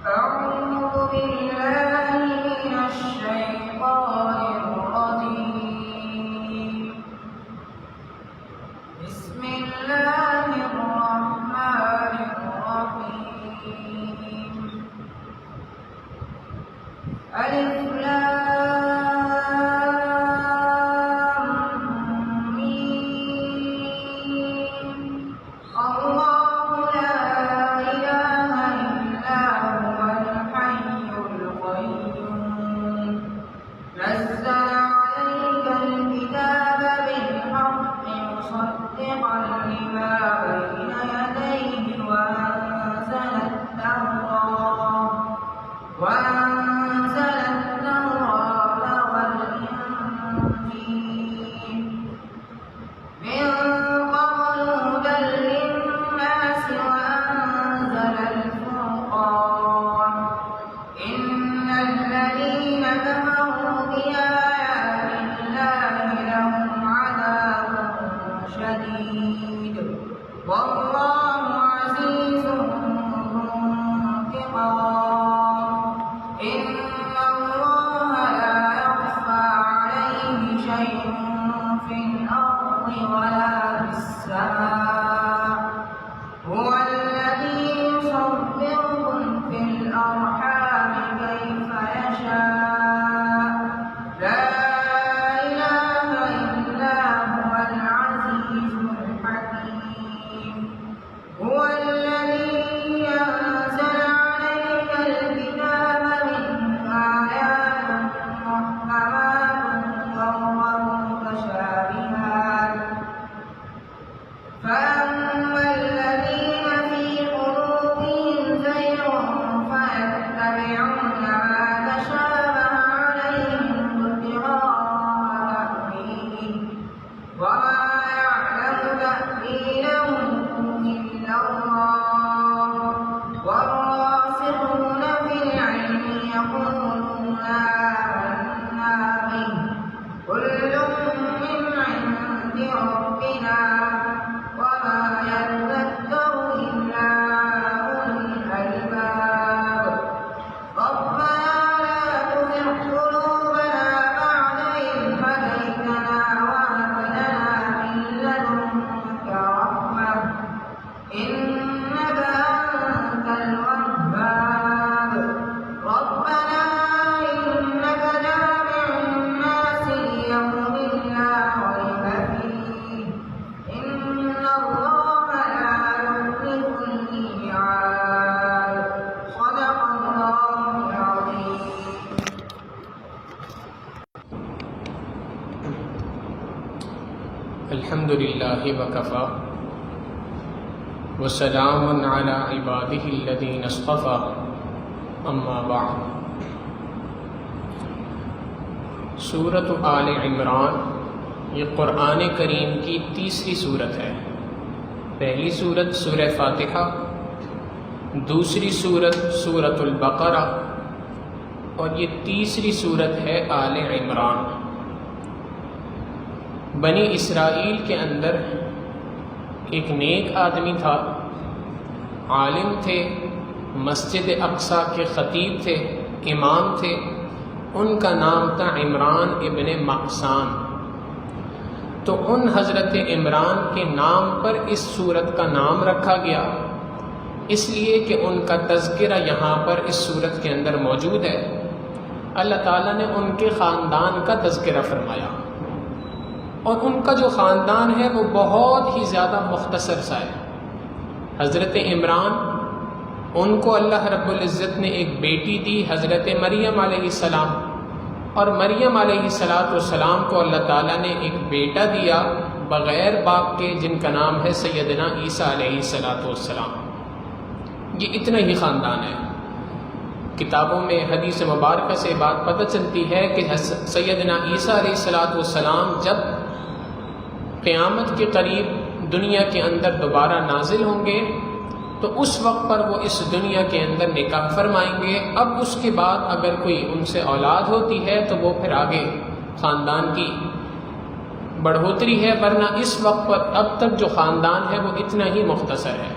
أعوذ بالله من الشيطان الرجيم. بسم الله الرحمن الرحيم. ألف لام ميم. الله لا إله إلا هو الحي القيوم. نزل عليك الكتاب بالحق مصدقا لما بين يديه وأنزل التوراة والإنجيل من قبل هدى للناس وأنزل الفرقان. إن الذين كفروا بآيات الله لهم عذاب شديد والله عزيز ذو انتقام. إن الله لا يخفى عليه شيء في الأرض ولا في السماء. هو الذي يصوركم في الأرحام كيف يشاء. لا إله إلا هو العزيز الحكيم. هو الذي أنزل عليك الكتاب منه آيات محكمات وأخر متشابهات. فأما الذين في قلوبهم زيغ فيتبعون ما تشابه عليه ابتغاء تأويله وما يعلم تأويله إلا الله. والراسخون في العلم يقولون آمنا به كل من عند ربنا وما يذكر إلا أولو الألباب. ربنا لا تزغ قلوبنا بعد إذ هديتنا وهب لنا من لدنك رحمة إنك أنت الوهاب. ربنا إنك جامع الناس ليوم لا ريب فيه. إن الله لا يخلف الميعاد. صدق الله العظيم. الحمد للہ وکفی وسلام علی عبادہ الذین اصطفی اما بعد. سورۃ آل عمران یہ قرآن کریم کی تیسری صورت ہے. پہلی صورت سورہ فاتحہ، دوسری صورت سورۃ البقرہ اور یہ تیسری صورت ہے آل عمران. بنی اسرائیل کے اندر ایک نیک آدمی تھا، عالم تھے، مسجد اقصی کے خطیب تھے، امام تھے. ان کا نام تھا عمران ابن مقسان. تو ان حضرت عمران کے نام پر اس سورت کا نام رکھا گیا، اس لیے کہ ان کا تذکرہ یہاں پر اس سورت کے اندر موجود ہے. اللہ تعالیٰ نے ان کے خاندان کا تذکرہ فرمایا، اور ان کا جو خاندان ہے وہ بہت ہی زیادہ مختصر سا ہے. حضرت عمران، ان کو اللہ رب العزت نے ایک بیٹی دی، حضرت مریم علیہ السلام، اور مریم علیہ السلام کو اللہ تعالیٰ نے ایک بیٹا دیا بغیر باپ کے، جن کا نام ہے سیدنا عیسیٰ علیہ السلام. یہ اتنا ہی خاندان ہے. کتابوں میں حدیث مبارکہ سے بات پتہ چلتی ہے کہ سیدنا عیسیٰ علیہ السلام جب قیامت کے قریب دنیا کے اندر دوبارہ نازل ہوں گے تو اس وقت پر وہ اس دنیا کے اندر نکاح فرمائیں گے. اب اس کے بعد اگر کوئی ان سے اولاد ہوتی ہے تو وہ پھر آگے خاندان کی بڑھوتری ہے، ورنہ اس وقت پر اب تک جو خاندان ہے وہ اتنا ہی مختصر ہے.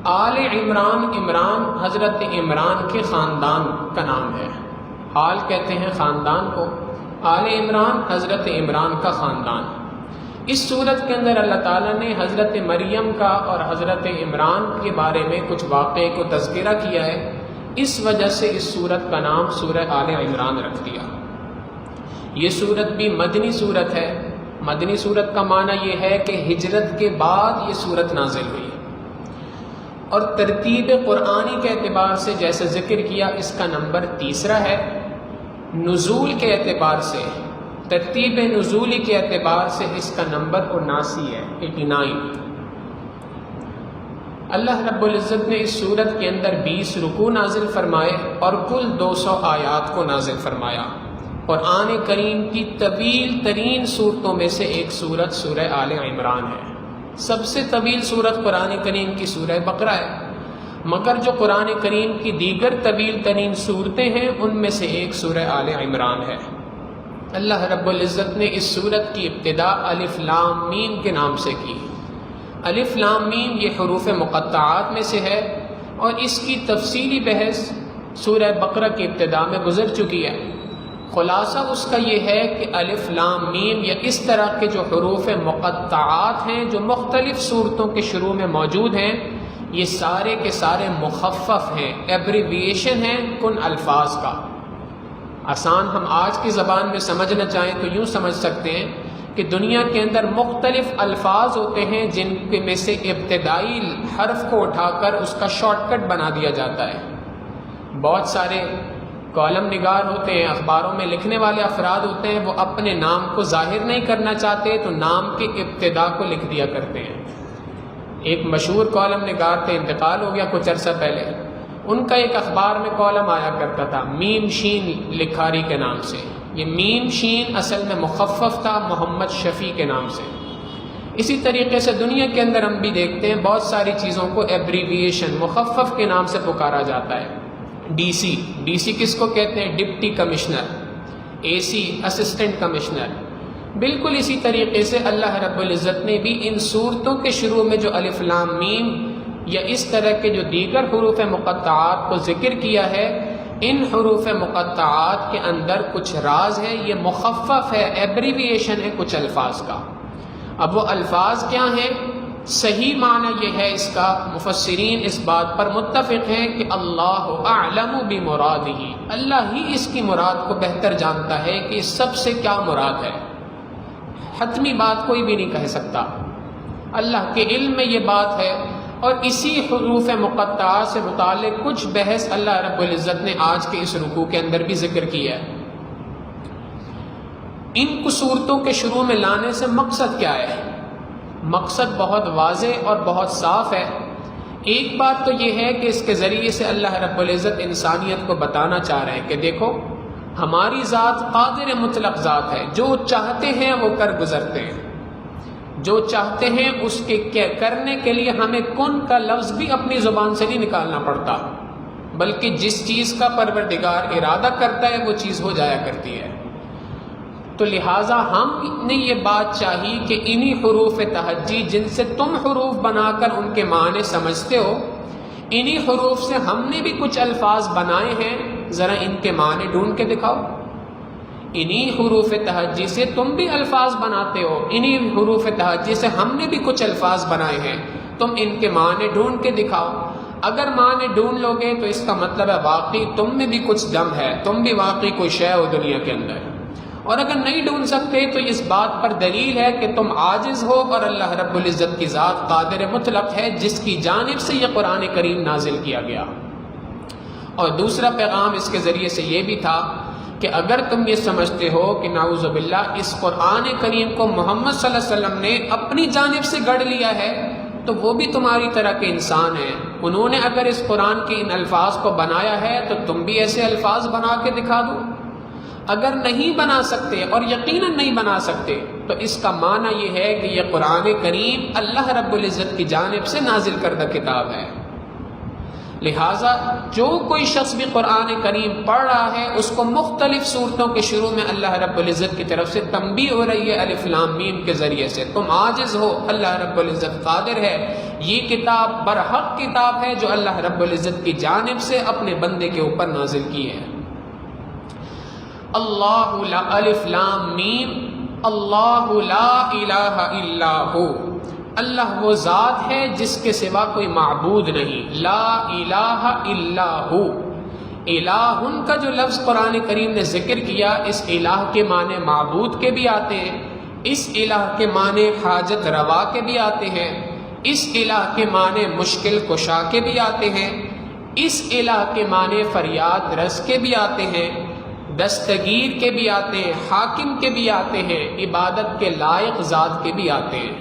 آل عمران، عمران حضرت عمران کے خاندان کا نام ہے، آل کہتے ہیں خاندان کو، آل عمران حضرت عمران کا خاندان۔ اس صورت کے اندر اللہ تعالیٰ نے حضرت مریم کا اور حضرت عمران کے بارے میں کچھ واقعے کو تذکرہ کیا ہے، اس وجہ سے اس صورت کا نام سورہ آل عمران رکھ دیا۔ یہ صورت بھی مدنی صورت ہے۔ مدنی صورت کا معنی یہ ہے کہ ہجرت کے بعد یہ صورت نازل ہوئی، اور ترتیب قرآنی کے اعتبار سے جیسے ذکر کیا اس کا نمبر 3 ہے، نزول کے اعتبار سے، ترتیب نزولی کے اعتبار سے اس کا نمبر 79 ہے، 89۔ اللہ رب العزت نے اس صورت کے اندر 20 رکوع نازل فرمائے اور کل 200 آیات کو نازل فرمایا۔ قرآن کریم کی طویل ترین صورتوں میں سے ایک صورت سورہ آل عمران ہے۔ سب سے طویل صورت قرآن کریم کی سورہ بقرہ ہے، مگر جو قرآن کریم کی دیگر طویل ترین صورتیں ہیں ان میں سے ایک سورہ آل عمران ہے۔ اللہ رب العزت نے اس صورت کی ابتدا الف لام میم کے نام سے کی۔ الف لام میم یہ حروف مقطعات میں سے ہے، اور اس کی تفصیلی بحث سورہ بقرہ کی ابتدا میں گزر چکی ہے۔ خلاصہ اس کا یہ ہے کہ الف لام میم یا اس طرح کے جو حروف مقطعات ہیں جو مختلف صورتوں کے شروع میں موجود ہیں، یہ سارے کے سارے مخفف ہیں، ایبریویشن ہیں کن الفاظ کا۔ آسان ہم آج کی زبان میں سمجھنا چاہیں تو یوں سمجھ سکتے ہیں کہ دنیا کے اندر مختلف الفاظ ہوتے ہیں جن میں سے ابتدائی حرف کو اٹھا کر اس کا شارٹ کٹ بنا دیا جاتا ہے۔ بہت سارے کالم نگار ہوتے ہیں، اخباروں میں لکھنے والے افراد ہوتے ہیں، وہ اپنے نام کو ظاہر نہیں کرنا چاہتے تو نام کے ابتدا کو لکھ دیا کرتے ہیں۔ ایک مشہور کالم نگار تھے، انتقال ہو گیا کچھ عرصہ پہلے، ان کا ایک اخبار میں کالم آیا کرتا تھا میم شین لکھاری کے نام سے۔ یہ میم شین اصل میں مخفف تھا محمد شفیع کے نام سے۔ اسی طریقے سے دنیا کے اندر ہم بھی دیکھتے ہیں بہت ساری چیزوں کو ایبریویشن مخفف کے نام سے پکارا جاتا ہے۔ ڈی سی کس کو کہتے ہیں؟ Deputy commissioner. A C assistant commissioner. بالکل اسی طریقے سے اللہ رب العزت نے بھی ان صورتوں کے شروع میں جو الف لام میم یا اس طرح کے جو دیگر حروف مقطعات کو ذکر کیا ہے، ان حروف مقطعات کے اندر کچھ راز ہے، یہ مخفف ہے، ایبریویشن ہے کچھ الفاظ کا۔ اب وہ الفاظ کیا ہیں؟ صحیح معنی یہ ہے اس کا، مفسرین اس بات پر متفق ہیں کہ اللہ اعلم بمرادہ، اللہ ہی اس کی مراد کو بہتر جانتا ہے کہ اس سب سے کیا مراد ہے۔ حتمی بات کوئی بھی نہیں کہہ سکتا، اللہ کے علم میں یہ بات ہے، اور اسی حروف مقطعات سے متعلق کچھ بحث اللہ رب العزت نے آج کے اس رکوع کے اندر بھی ذکر کیا ہے۔ ان کو صورتوں کے شروع میں لانے سے مقصد کیا ہے؟ مقصد بہت واضح اور بہت صاف ہے۔ ایک بات تو یہ ہے کہ اس کے ذریعے سے اللہ رب العزت انسانیت کو بتانا چاہ رہے ہیں کہ دیکھو ہماری ذات قادر مطلق ذات ہے، جو چاہتے ہیں وہ کر گزرتے ہیں، جو چاہتے ہیں اس کے کرنے کے لیے ہمیں کن کا لفظ بھی اپنی زبان سے نہیں نکالنا پڑتا، بلکہ جس چیز کا پروردگار ارادہ کرتا ہے وہ چیز ہو جایا کرتی ہے۔ تو لہٰذا ہم نے یہ بات چاہی کہ انہی حروف تہجی جن سے تم حروف بنا کر ان کے معنی سمجھتے ہو، انہی حروف سے ہم نے بھی کچھ الفاظ بنائے ہیں، ذرا ان کے معنی ڈھونڈ کے دکھاؤ۔ انہی حروف تہجی سے تم بھی الفاظ بناتے ہو، انہی حروف تہجی سے ہم نے بھی کچھ الفاظ بنائے ہیں، تم ان کے معنی ڈھونڈ کے دکھاؤ۔ اگر معنی ڈھونڈ لو گے تو اس کا مطلب ہے واقعی تم میں بھی کچھ دم ہے، تم بھی واقعی کوئی شے ہو دنیا کے اندر۔ اور اگر نہیں ڈھونڈ سکتے تو اس بات پر دلیل ہے کہ تم عاجز ہو، اور اللہ رب العزت کی ذات قادر مطلق ہے جس کی جانب سے یہ قرآن کریم نازل کیا گیا۔ اور دوسرا پیغام اس کے ذریعے سے یہ بھی تھا کہ اگر تم یہ سمجھتے ہو کہ نعوذ باللہ اس قرآن کریم کو محمد صلی اللہ علیہ وسلم نے اپنی جانب سے گڑھ لیا ہے تو وہ بھی تمہاری طرح کے انسان ہیں، انہوں نے اگر اس قرآن کے ان الفاظ کو بنایا ہے تو تم بھی ایسے الفاظ بنا کے دکھا دو۔ اگر نہیں بنا سکتے، اور یقیناً نہیں بنا سکتے، تو اس کا معنی یہ ہے کہ یہ قرآن کریم اللہ رب العزت کی جانب سے نازل کردہ کتاب ہے۔ لہٰذا جو کوئی شخص بھی قرآن کریم پڑھ رہا ہے اس کو مختلف صورتوں کے شروع میں اللہ رب العزت کی طرف سے تنبیہ ہو رہی ہے الف لام میم کے ذریعے سے، تم عاجز ہو، اللہ رب العزت قادر ہے، یہ کتاب برحق کتاب ہے جو اللہ رب العزت کی جانب سے اپنے بندے کے اوپر نازل کی ہے۔ اللہ لا الف لام میم، اللہ لا الہ الا ہو، اللہ وہ ذات ہے جس کے سوا کوئی معبود نہیں، لا الہ الا ہو۔ الہن کا جو لفظ قرآن کریم نے ذکر کیا، اس الہ کے معنی معبود کے بھی آتے ہیں، اس الہ کے معنی حاجت روا کے بھی آتے ہیں، اس الہ کے معنی مشکل کشا کے بھی آتے ہیں، اس الہ کے معنی فریاد رس کے بھی آتے ہیں، دستگیر کے بھی آتے ہیں، حاکم کے بھی آتے ہیں، عبادت کے لائق ذات کے بھی آتے ہیں۔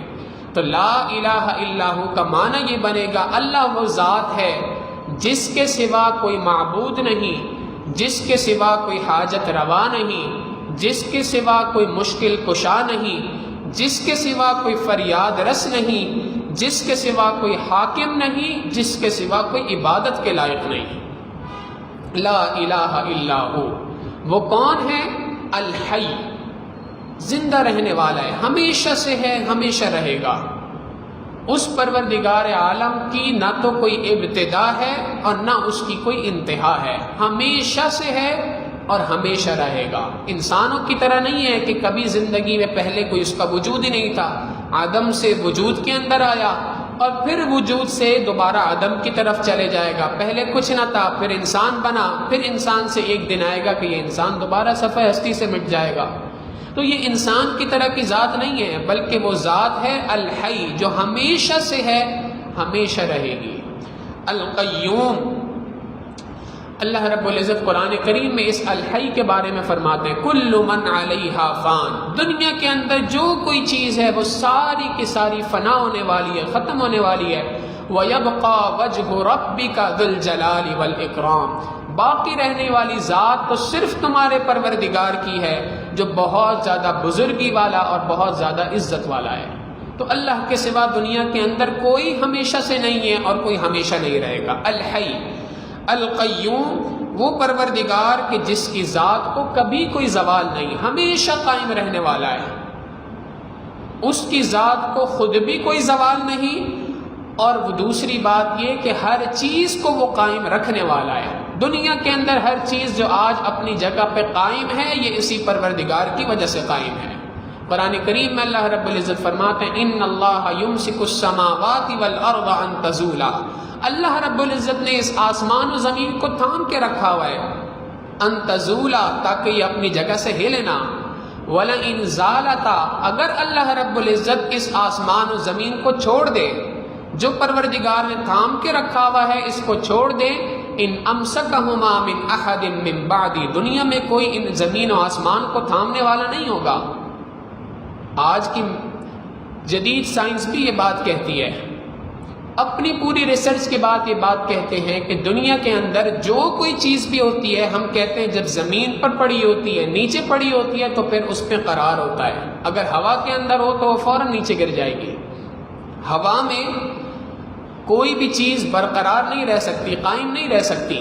تو لا الہ الا ہو کا معنی یہ بنے گا اللہ وہ ذات ہے جس کے سوا کوئی معبود نہیں، جس کے سوا کوئی حاجت روا نہیں، جس کے سوا کوئی مشکل کشا نہیں، جس کے سوا کوئی فریاد رس نہیں، جس کے سوا کوئی حاکم نہیں، جس کے سوا کوئی عبادت کے لائق نہیں۔ لا الہ الا ہو، وہ کون ہے؟ الحی، زندہ رہنے والا ہے، ہمیشہ سے ہے، ہمیشہ رہے گا۔ اس پروردگار عالم کی نہ تو کوئی ابتدا ہے اور نہ اس کی کوئی انتہا ہے، ہمیشہ سے ہے اور ہمیشہ رہے گا۔ انسانوں کی طرح نہیں ہے کہ کبھی زندگی میں پہلے کوئی اس کا وجود ہی نہیں تھا، عدم سے وجود کے اندر آیا اور پھر وجود سے دوبارہ عدم کی طرف چلے جائے گا۔ پہلے کچھ نہ تھا، پھر انسان بنا، پھر انسان سے ایک دن آئے گا کہ یہ انسان دوبارہ صفحہ ہستی سے مٹ جائے گا۔ تو یہ انسان کی طرح کی ذات نہیں ہے، بلکہ وہ ذات ہے الحی جو ہمیشہ سے ہے، ہمیشہ رہے گی۔ القیوم، اللہ رب العزت قرآن کریم میں اس الحی کے بارے میں فرماتے ہیں کل من علیہا فان، دنیا کے اندر جو کوئی چیز ہے وہ ساری کی ساری فنا ہونے والی ہے، ختم ہونے والی ہے۔ وَيَبْقَى وَجْهُ رَبِّكَ ذُو الْجَلَالِ وَالْإِكْرَامِ، باقی رہنے والی ذات تو صرف تمہارے پروردگار کی ہے جو بہت زیادہ بزرگی والا اور بہت زیادہ عزت والا ہے۔ تو اللہ کے سوا دنیا کے اندر کوئی ہمیشہ سے نہیں ہے اور کوئی ہمیشہ نہیں رہے گا۔ الحی، القیوم، وہ پروردگار کہ جس کی ذات کو کبھی کوئی زوال نہیں، ہمیشہ قائم رہنے والا ہے، اس کی ذات کو خود بھی کوئی زوال نہیں، اور وہ دوسری بات یہ کہ ہر چیز کو وہ قائم رکھنے والا ہے۔ دنیا کے اندر ہر چیز جو آج اپنی جگہ پہ قائم ہے یہ اسی پروردگار کی وجہ سے قائم ہے۔ قرآن کریم میں اللہ رب العزت فرماتے ہیں ان اللہ یمسک السماوات والارض ان تزولا، اللہ رب العزت نے اس آسمان و زمین کو تھام کے رکھا ہوا ہے، ان تزولا، تاکہ یہ اپنی جگہ سے ہلے نہ۔ وَلَئِن زَالَتَا، اگر اللہ رب العزت اس آسمان و زمین کو چھوڑ دے، جو پروردگار نے تھام کے رکھا ہوا ہے اس کو چھوڑ دے، ان امسکہما من احد من بعدی، دنیا میں کوئی ان زمین و آسمان کو تھامنے والا نہیں ہوگا۔ آج کی جدید سائنس بھی یہ بات کہتی ہے، اپنی پوری ریسرچ کے بعد یہ بات کہتے ہیں کہ دنیا کے اندر جو کوئی چیز بھی ہوتی ہے، ہم کہتے ہیں جب زمین پر پڑی ہوتی ہے، نیچے پڑی ہوتی ہے، تو پھر اس پہ قرار ہوتا ہے۔ اگر ہوا کے اندر ہو تو وہ فوراً نیچے گر جائے گی۔ ہوا میں کوئی بھی چیز برقرار نہیں رہ سکتی، قائم نہیں رہ سکتی۔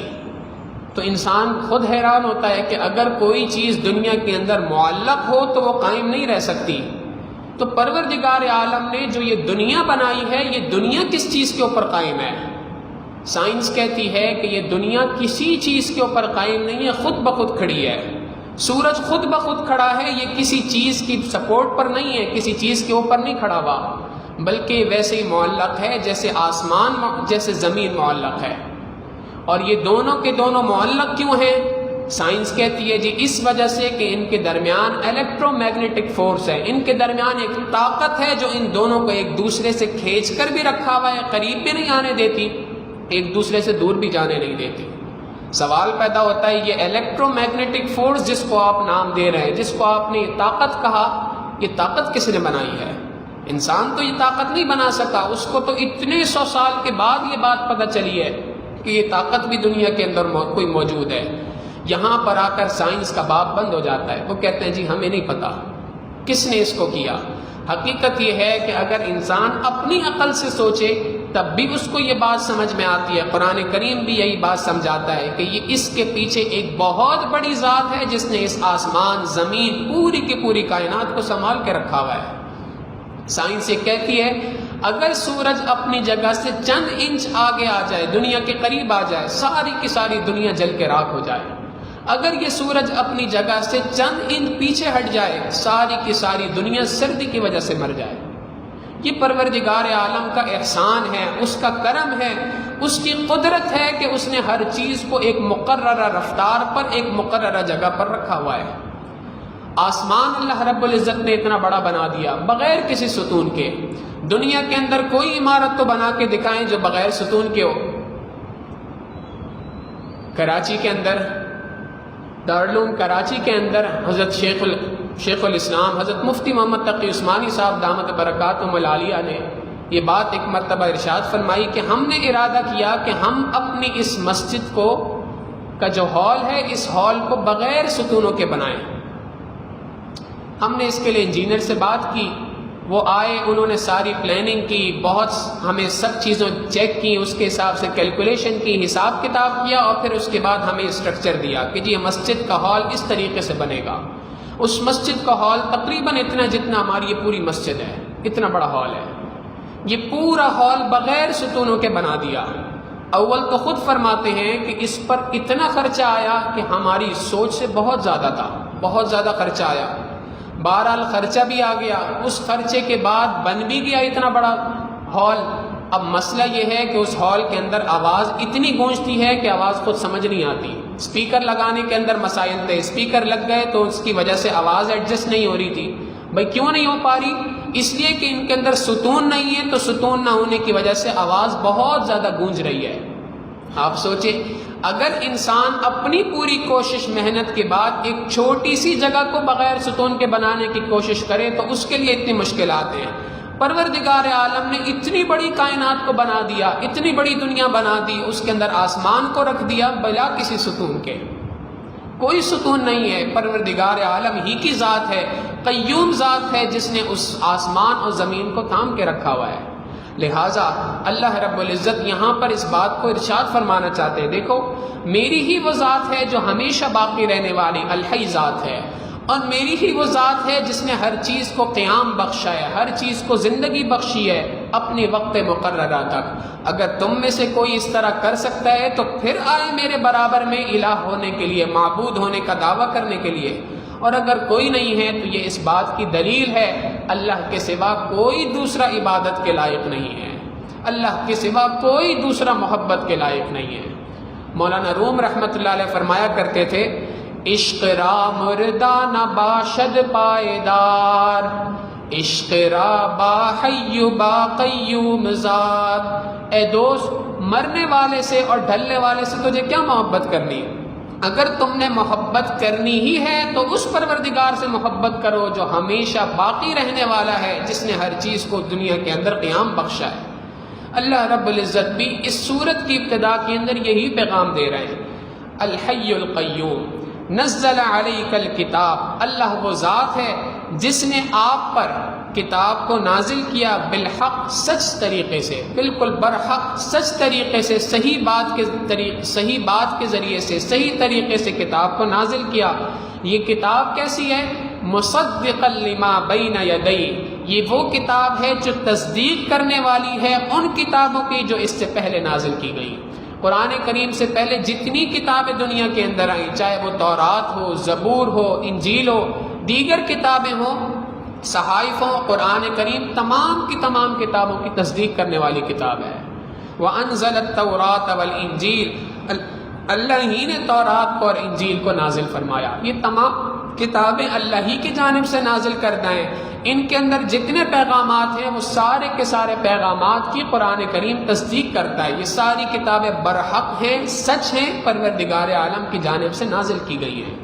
تو انسان خود حیران ہوتا ہے کہ اگر کوئی چیز دنیا کے اندر معلق ہو تو وہ قائم نہیں رہ سکتی۔ تو پروردگار عالم نے جو یہ دنیا بنائی ہے، یہ دنیا کس چیز کے اوپر قائم ہے؟ سائنس کہتی ہے کہ یہ دنیا کسی چیز کے اوپر قائم نہیں ہے، خود بخود کھڑی ہے۔ سورج خود بخود کھڑا ہے، یہ کسی چیز کی سپورٹ پر نہیں ہے، کسی چیز کے اوپر نہیں کھڑا ہوا، بلکہ ویسے ہی معلق ہے جیسے آسمان، جیسے زمین معلق ہے۔ اور یہ دونوں کے دونوں معلق کیوں ہیں؟ سائنس کہتی ہے جی اس وجہ سے کہ ان کے درمیان الیکٹرو میگنیٹک فورس ہے، ان کے درمیان ایک طاقت ہے جو ان دونوں کو ایک دوسرے سے کھینچ کر بھی رکھا ہوا ہے، قریب بھی نہیں آنے دیتی، ایک دوسرے سے دور بھی جانے نہیں دیتی۔ سوال پیدا ہوتا ہے یہ الیکٹرو میگنیٹک فورس جس کو آپ نام دے رہے ہیں، جس کو آپ نے طاقت کہا، یہ طاقت کس نے بنائی ہے؟ انسان تو یہ طاقت نہیں بنا سکا، اس کو تو اتنے 100 سال کے بعد یہ بات پتہ چلی ہے کہ یہ طاقت بھی دنیا کے اندر کوئی موجود ہے۔ یہاں پر آ کر سائنس کا باب بند ہو جاتا ہے، وہ کہتے ہیں جی ہمیں نہیں پتا کس نے اس کو کیا۔ حقیقت یہ ہے کہ اگر انسان اپنی عقل سے سوچے تب بھی اس کو یہ بات سمجھ میں آتی ہے۔ قرآن کریم بھی یہی بات سمجھاتا ہے کہ یہ اس کے پیچھے ایک بہت بڑی ذات ہے جس نے اس آسمان، زمین، پوری کی پوری کائنات کو سنبھال کے رکھا ہوا ہے۔ سائنس یہ کہتی ہے اگر سورج اپنی جگہ سے چند انچ آگے آ جائے، دنیا کے قریب آ جائے، ساری کی ساری دنیا جل کے راکھ ہو جائے۔ اگر یہ سورج اپنی جگہ سے چند انچ پیچھے ہٹ جائے، ساری کی ساری دنیا سردی کی وجہ سے مر جائے۔ یہ پروردگار عالم کا احسان ہے، اس کا کرم ہے، اس کی قدرت ہے کہ اس نے ہر چیز کو ایک مقررہ رفتار پر، ایک مقررہ جگہ پر رکھا ہوا ہے۔ آسمان اللہ رب العزت نے اتنا بڑا بنا دیا بغیر کسی ستون کے۔ دنیا کے اندر کوئی عمارت تو بنا کے دکھائیں جو بغیر ستون کے ہو۔ کراچی کے اندر، دارالعلوم کراچی کے اندر حضرت شیخ الاسلام حضرت مفتی محمد تقی عثمانی صاحب دامت برکاتہم العالیہ نے یہ بات ایک مرتبہ ارشاد فرمائی کہ ہم نے ارادہ کیا کہ ہم اپنی اس مسجد کا جو ہال ہے، اس ہال کو بغیر ستونوں کے بنائیں۔ ہم نے اس کے لیے انجینئر سے بات کی، وہ آئے، انہوں نے ساری پلاننگ کی، بہت ہمیں سب چیزوں چیک کی، اس کے حساب سے کیلکولیشن کی، حساب کتاب کیا، اور پھر اس کے بعد ہمیں اسٹرکچر دیا کہ جی مسجد کا ہال اس طریقے سے بنے گا۔ اس مسجد کا ہال تقریباً اتنا جتنا ہماری یہ پوری مسجد ہے، اتنا بڑا ہال ہے۔ یہ پورا ہال بغیر ستونوں کے بنا دیا۔ اول تو خود فرماتے ہیں کہ اس پر اتنا خرچہ آیا کہ ہماری سوچ سے بہت زیادہ تھا، بہت زیادہ خرچہ آیا۔ بہرحال خرچہ بھی آ گیا، اس خرچے کے بعد بن بھی گیا اتنا بڑا ہال۔ اب مسئلہ یہ ہے کہ اس ہال کے اندر آواز اتنی گونجتی ہے کہ آواز خود سمجھ نہیں آتی۔ اسپیکر لگانے کے اندر مسائل تھے، اسپیکر لگ گئے تو اس کی وجہ سے آواز ایڈجسٹ نہیں ہو رہی تھی۔ بھائی کیوں نہیں ہو پا رہی؟ اس لیے کہ ان کے اندر ستون نہیں ہے، تو ستون نہ ہونے کی وجہ سے آواز بہت زیادہ گونج رہی ہے۔ آپ سوچیں، اگر انسان اپنی پوری کوشش محنت کے بعد ایک چھوٹی سی جگہ کو بغیر ستون کے بنانے کی کوشش کرے تو اس کے لیے اتنی مشکلات ہیں۔ پروردگار عالم نے اتنی بڑی کائنات کو بنا دیا، اتنی بڑی دنیا بنا دی، اس کے اندر آسمان کو رکھ دیا بلا کسی ستون کے۔ کوئی ستون نہیں ہے، پروردگار عالم ہی کی ذات ہے، قیوم ذات ہے جس نے اس آسمان اور زمین کو تھام کے رکھا ہوا ہے۔ لہٰذا اللہ رب العزت یہاں پر اس بات کو ارشاد فرمانا چاہتے ہیں، دیکھو میری ہی وہ ذات ہے جو ہمیشہ باقی رہنے والی الحی ذات ہے، اور میری ہی وہ ذات ہے جس نے ہر چیز کو قیام بخشا ہے، ہر چیز کو زندگی بخشی ہے اپنے وقت مقررہ تک۔ اگر تم میں سے کوئی اس طرح کر سکتا ہے تو پھر آئے میرے برابر میں الہ ہونے کے لیے، معبود ہونے کا دعویٰ کرنے کے لیے۔ اور اگر کوئی نہیں ہے تو یہ اس بات کی دلیل ہے اللہ کے سوا کوئی دوسرا عبادت کے لائق نہیں ہے، اللہ کے سوا کوئی دوسرا محبت کے لائق نہیں ہے۔ مولانا روم رحمۃ اللہ علیہ فرمایا کرتے تھے، عشق را مردہ نہ باشد پائیدار، عشق را با حی با قیوم ذات۔ اے دوست، مرنے والے سے اور ڈھلنے والے سے تجھے کیا محبت کرنی؟ اگر تم نے محبت کرنی ہی ہے تو اس پروردگار سے محبت کرو جو ہمیشہ باقی رہنے والا ہے، جس نے ہر چیز کو دنیا کے اندر قیام بخشا ہے۔ اللہ رب العزت بھی اس سورت کی ابتدا کے اندر یہی پیغام دے رہے ہیں، الحی القیوم نزل علیک الکتاب۔ اللہ وہ ذات ہے جس نے آپ پر کتاب کو نازل کیا بالحق، سچ طریقے سے، بالکل برحق سچ طریقے سے، صحیح بات کے ذریعے سے، صحیح طریقے سے کتاب کو نازل کیا۔ یہ کتاب کیسی ہے؟ مصدقا لما بین یدی، یہ وہ کتاب ہے جو تصدیق کرنے والی ہے ان کتابوں کی جو اس سے پہلے نازل کی گئی۔ قرآن کریم سے پہلے جتنی کتابیں دنیا کے اندر آئیں، چاہے وہ تورات ہو، زبور ہو، انجیل ہو، دیگر کتابیں ہوں، صحائف ہوں، قرآن کریم تمام کی تمام کتابوں کی تصدیق کرنے والی کتاب ہے۔ وَأَنزَلَ التَّوْرَاةَ وَالْإِنجِيلَ، اللہ ہی نے تورات کو اور انجیل کو نازل فرمایا۔ یہ تمام کتابیں اللہ ہی کی جانب سے نازل کردہ ہیں۔ ان کے اندر جتنے پیغامات ہیں وہ سارے کے سارے پیغامات کی قرآن کریم تصدیق کرتا ہے۔ یہ ساری کتابیں برحق ہیں، سچ ہیں، پروردگار عالم کی جانب سے نازل کی گئی ہیں۔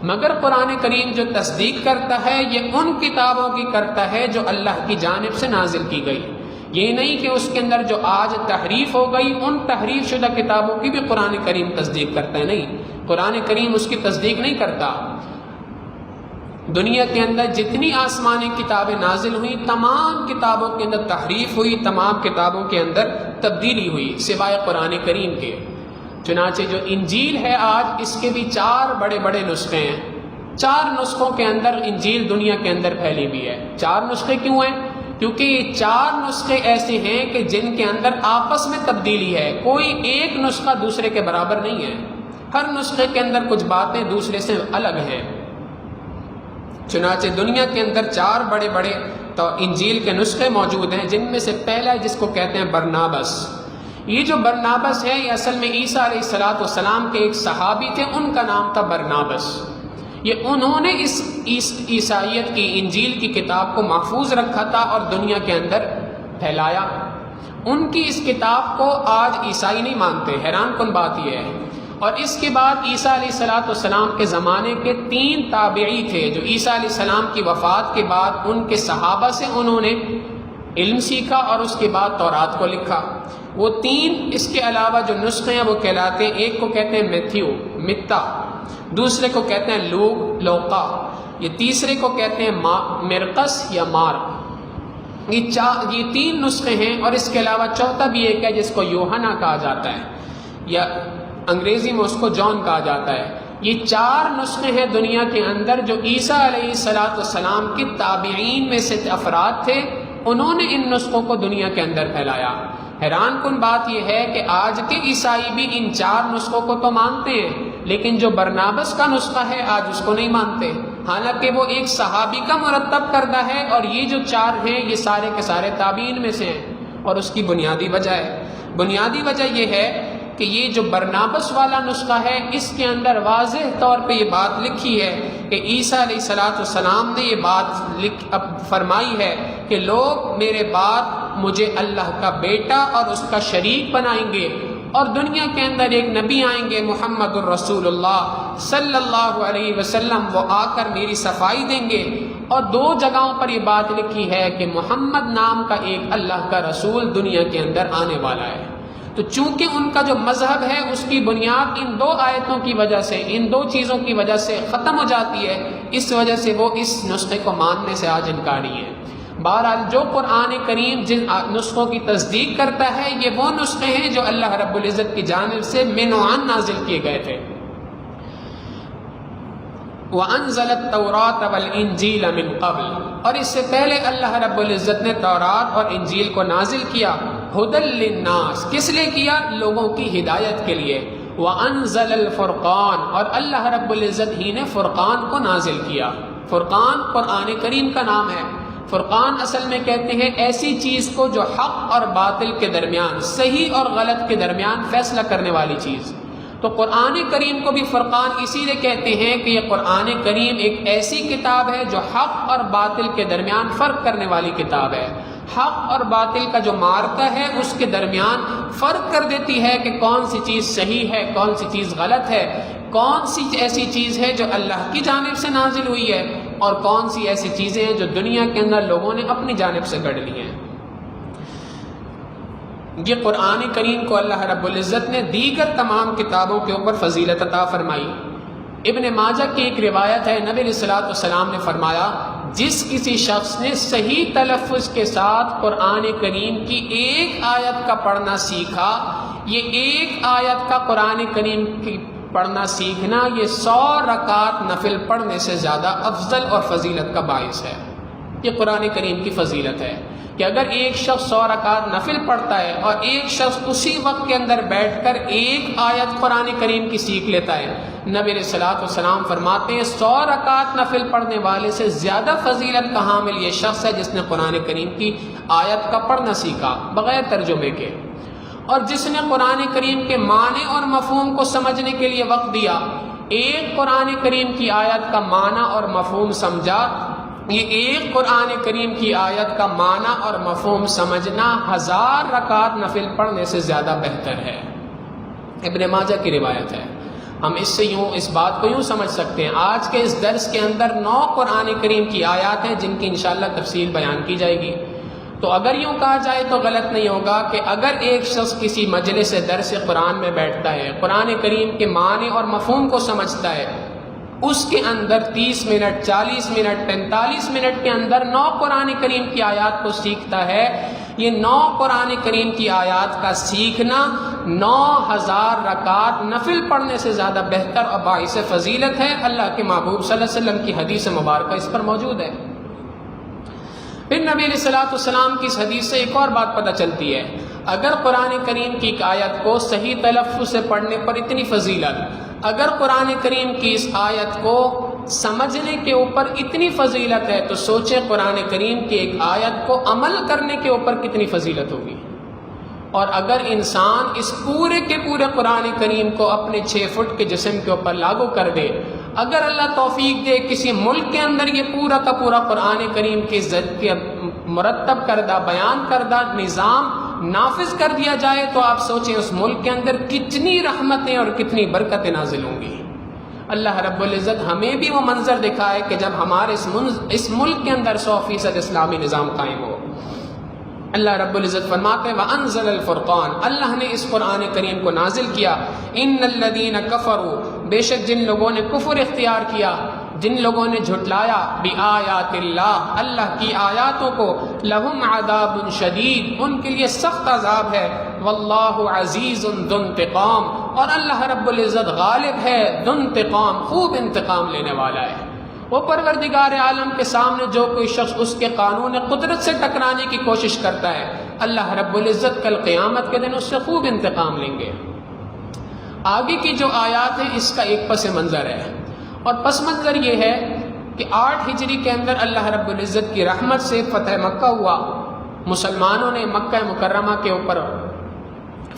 مگر قرآن کریم جو تصدیق کرتا ہے یہ ان کتابوں کی کرتا ہے جو اللہ کی جانب سے نازل کی گئی۔ یہ نہیں کہ اس کے اندر جو آج تحریف ہو گئی ان تحریف شدہ کتابوں کی بھی قرآن کریم تصدیق کرتا ہے، نہیں، قرآن کریم اس کی تصدیق نہیں کرتا۔ دنیا کے اندر جتنی آسمانی کتابیں نازل ہوئی، تمام کتابوں کے اندر تحریف ہوئی، تمام کتابوں کے اندر تبدیلی ہوئی سوائے قرآن کریم کے۔ چنانچہ جو انجیل ہے آج، اس کے بھی 4 بڑے بڑے نسخے ہیں۔ 4 نسخوں کے اندر انجیل دنیا کے اندر پھیلی ہوئی ہے۔ 4 نسخے کیوں ہیں؟ کیونکہ یہ 4 نسخے ایسے ہیں کہ جن کے اندر آپس میں تبدیلی ہے، کوئی ایک نسخہ دوسرے کے برابر نہیں ہے، ہر نسخے کے اندر کچھ باتیں دوسرے سے الگ ہیں۔ چنانچہ دنیا کے اندر 4 بڑے بڑے تو انجیل کے نسخے موجود ہیں، جن میں سے پہلا ہے جس کو کہتے ہیں برنابس۔ یہ جو برنابس ہے یہ اصل میں عیسیٰ علیہ السلام کے ایک صحابی تھے، ان کا نام تھا برنابس۔ یہ انہوں نے اس عیسائیت کی انجیل کی کتاب کو محفوظ رکھا تھا اور دنیا کے اندر پھیلایا۔ ان کی اس کتاب کو آج عیسائی نہیں مانتے، حیران کن بات یہ ہے۔ اور اس کے بعد عیسیٰ علیہ السلام کے زمانے کے 3 تابعی تھے جو عیسیٰ علیہ السلام کی وفات کے بعد ان کے صحابہ سے انہوں نے علم سیکھا اور اس کے بعد تورات کو لکھا۔ وہ 3 اس کے علاوہ جو نسخے ہیں وہ کہلاتے ہیں، ایک کو کہتے ہیں میتھیو متا، دوسرے کو کہتے ہیں لوقا، یہ تیسرے کو کہتے ہیں مرقس یا مارک۔ یہ 3 نسخے ہیں، اور اس کے علاوہ چوتھا بھی ایک ہے جس کو یوحنا کہا جاتا ہے، یا انگریزی میں اس کو جان کہا جاتا ہے۔ یہ 4 نسخے ہیں دنیا کے اندر جو عیسیٰ علیہ السلام کے تابعین میں سے افراد تھے، انہوں نے ان نسخوں کو دنیا کے اندر پھیلایا۔ حیران کن بات یہ ہے کہ آج کے عیسائی بھی ان 4 نسخوں کو تو مانتے ہیں، لیکن جو برنابس کا نسخہ ہے آج اس کو نہیں مانتے، حالانکہ وہ ایک صحابی کا مرتب کردہ ہے، اور یہ جو 4 ہیں یہ سارے کے سارے تابعین میں سے ہیں۔ اور اس کی بنیادی وجہ یہ ہے کہ یہ جو برنابس والا نسخہ ہے اس کے اندر واضح طور پہ یہ بات لکھی ہے کہ عیسیٰ علیہ السلام نے یہ بات فرمائی ہے کہ لوگ میرے بعد مجھے اللہ کا بیٹا اور اس کا شریک بنائیں گے، اور دنیا کے اندر ایک نبی آئیں گے محمد الرسول اللہ صلی اللہ علیہ وسلم، وہ آ کر میری صفائی دیں گے۔ اور 2 جگہوں پر یہ بات لکھی ہے کہ محمد نام کا ایک اللہ کا رسول دنیا کے اندر آنے والا ہے۔ تو چونکہ ان کا جو مذہب ہے اس کی بنیاد ان 2 آیتوں کی وجہ سے، ان 2 چیزوں کی وجہ سے ختم ہو جاتی ہے، اس وجہ سے وہ اس نسخے کو ماننے سے آج انکاری ہیں۔ بہرحال جو قرآن کریم جن نسخوں کی تصدیق کرتا ہے یہ وہ نسخے ہیں جو اللہ رب العزت کی جانب سے منوعاً نازل کیے گئے تھے۔ وَأَنزَلَ التَّوْرَاةَ وَالْإِنجِيلَ مِن قَبْلِ، اور اس سے پہلے اللہ رب العزت نے تورات اور انجیل کو نازل کیا، ہدی للناس، کس لیے کیا؟ لوگوں کی ہدایت کے لیے۔ وَأَنزَلَ الْفُرْقَانَ، اور اللہ رب العزت ہی نے فرقان کو نازل کیا۔ فرقان قرآن کریم کا نام ہے۔ فرقان اصل میں کہتے ہیں ایسی چیز کو جو حق اور باطل کے درمیان، صحیح اور غلط کے درمیان فیصلہ کرنے والی چیز۔ تو قرآن کریم کو بھی فرقان اسی لیے کہتے ہیں کہ یہ قرآن کریم ایک ایسی کتاب ہے جو حق اور باطل کے درمیان فرق کرنے والی کتاب ہے۔ حق اور باطل کا جو معرکہ ہے اس کے درمیان فرق کر دیتی ہے کہ کون سی چیز صحیح ہے، کون سی چیز غلط ہے، کون سی ایسی چیز ہے جو اللہ کی جانب سے نازل ہوئی ہے، اور کون سی ایسی چیزیں ہیں جو دنیا کے اندر لوگوں نے اپنی جانب سے گڑھ لی ہیں۔ یہ قرآن کریم کو اللہ رب العزت نے دیگر تمام کتابوں کے اوپر فضیلت عطا فرمائی۔ ابن ماجہ کی ایک روایت ہے، نبی علیہ السلام نے فرمایا جس کسی شخص نے صحیح تلفظ کے ساتھ قرآن کریم کی ایک آیت کا پڑھنا سیکھا، یہ ایک آیت کا قرآن کریم کی پڑھنا سیکھنا یہ 100 رکعت نفل پڑھنے سے زیادہ افضل اور فضیلت کا باعث ہے۔ یہ قرآن کریم کی فضیلت ہے کہ اگر ایک شخص 100 رکعت نفل پڑھتا ہے اور ایک شخص اسی وقت کے اندر بیٹھ کر ایک آیت قرآن کریم کی سیکھ لیتا ہے، نبی علیہ السلام فرماتے ہیں 100 رکعت نفل پڑھنے والے سے زیادہ فضیلت کا حامل یہ شخص ہے جس نے قرآن کریم کی آیت کا پڑھنا سیکھا بغیر ترجمے کے۔ اور جس نے قرآن کریم کے معنی اور مفہوم کو سمجھنے کے لیے وقت دیا، ایک قرآن کریم کی آیت کا معنی اور مفہوم سمجھا، یہ ایک قرآن کریم کی آیت کا معنی اور مفہوم سمجھنا 1000 رکعت نفل پڑھنے سے زیادہ بہتر ہے۔ ابن ماجہ کی روایت ہے۔ ہم اس بات کو یوں سمجھ سکتے ہیں، آج کے اس درس کے اندر 9 قرآن کریم کی آیات ہیں جن کی انشاءاللہ تفصیل بیان کی جائے گی۔ تو اگر یوں کہا جائے تو غلط نہیں ہوگا کہ اگر ایک شخص کسی مجلس درس قرآن میں بیٹھتا ہے، قرآن کریم کے معنی اور مفہوم کو سمجھتا ہے، اس کے اندر 30 منٹ 40 منٹ 45 منٹ کے اندر 9 قرآن کریم کی آیات کو سیکھتا ہے، یہ 9 قرآن کریم کی آیات کا سیکھنا 9000 رکعت نفل پڑھنے سے زیادہ بہتر اور باعث فضیلت ہے۔ اللہ کے محبوب صلی اللہ علیہ وسلم کی حدیث مبارکہ اس پر موجود ہے۔ پھر نبی علیہ الصلوۃ والسلام کی اس حدیث سے ایک اور بات پتہ چلتی ہے، اگر قرآن کریم کی ایک آیت کو صحیح تلفظ سے پڑھنے پر اتنی فضیلت، اگر قرآن کریم کی اس آیت کو سمجھنے کے اوپر اتنی فضیلت ہے تو سوچیں قرآن کریم کی ایک آیت کو عمل کرنے کے اوپر کتنی فضیلت ہوگی۔ اور اگر انسان اس پورے کے پورے قرآن کریم کو اپنے 6 فٹ کے جسم کے اوپر لاگو کر دے، اگر اللہ توفیق دے کسی ملک کے اندر یہ پورا کا پورا قرآن کریم کی مرتب کردہ بیان کردہ نظام نافذ کر دیا جائے تو آپ سوچیں اس ملک کے اندر کتنی رحمتیں اور کتنی برکتیں نازل ہوں گی۔ اللہ رب العزت ہمیں بھی وہ منظر دکھائے کہ جب ہمارے اس ملک کے اندر 100% اسلامی نظام قائم ہو۔ اللہ رب العزت فرماتے ہیں وَأَنزَلَ الْفُرْقَانَ، اللہ نے اس قرآن کریم کو نازل کیا۔ إِنَّ الَّذِينَ كَفَرُوا، بے شک جن لوگوں نے کفر اختیار کیا، جن لوگوں نے جھٹلایا بِآیاتِ اللہ، اللہ کی آیاتوں کو، لَهُمْ عَذَابٌ شَدِيدٌ، ان کے لیے سخت عذاب ہے، وَاللَّهُ عَزِيزٌ ذُو انتقام، اور اللہ رب العزت غالب ہے، ذو انتقام، خوب انتقام لینے والا ہے۔ وہ پروردگار عالم کے سامنے جو کوئی شخص اس کے قانون قدرت سے ٹکرانے کی کوشش کرتا ہے، اللہ رب العزت کل قیامت کے دن اس سے خوب انتقام لیں گے۔ آگے کی جو آیات ہیں اس کا ایک پس منظر ہے، اور پس منظر یہ ہے کہ 8 ہجری کے اندر اللہ رب العزت کی رحمت سے فتح مکہ ہوا، مسلمانوں نے مکہ مکرمہ کے اوپر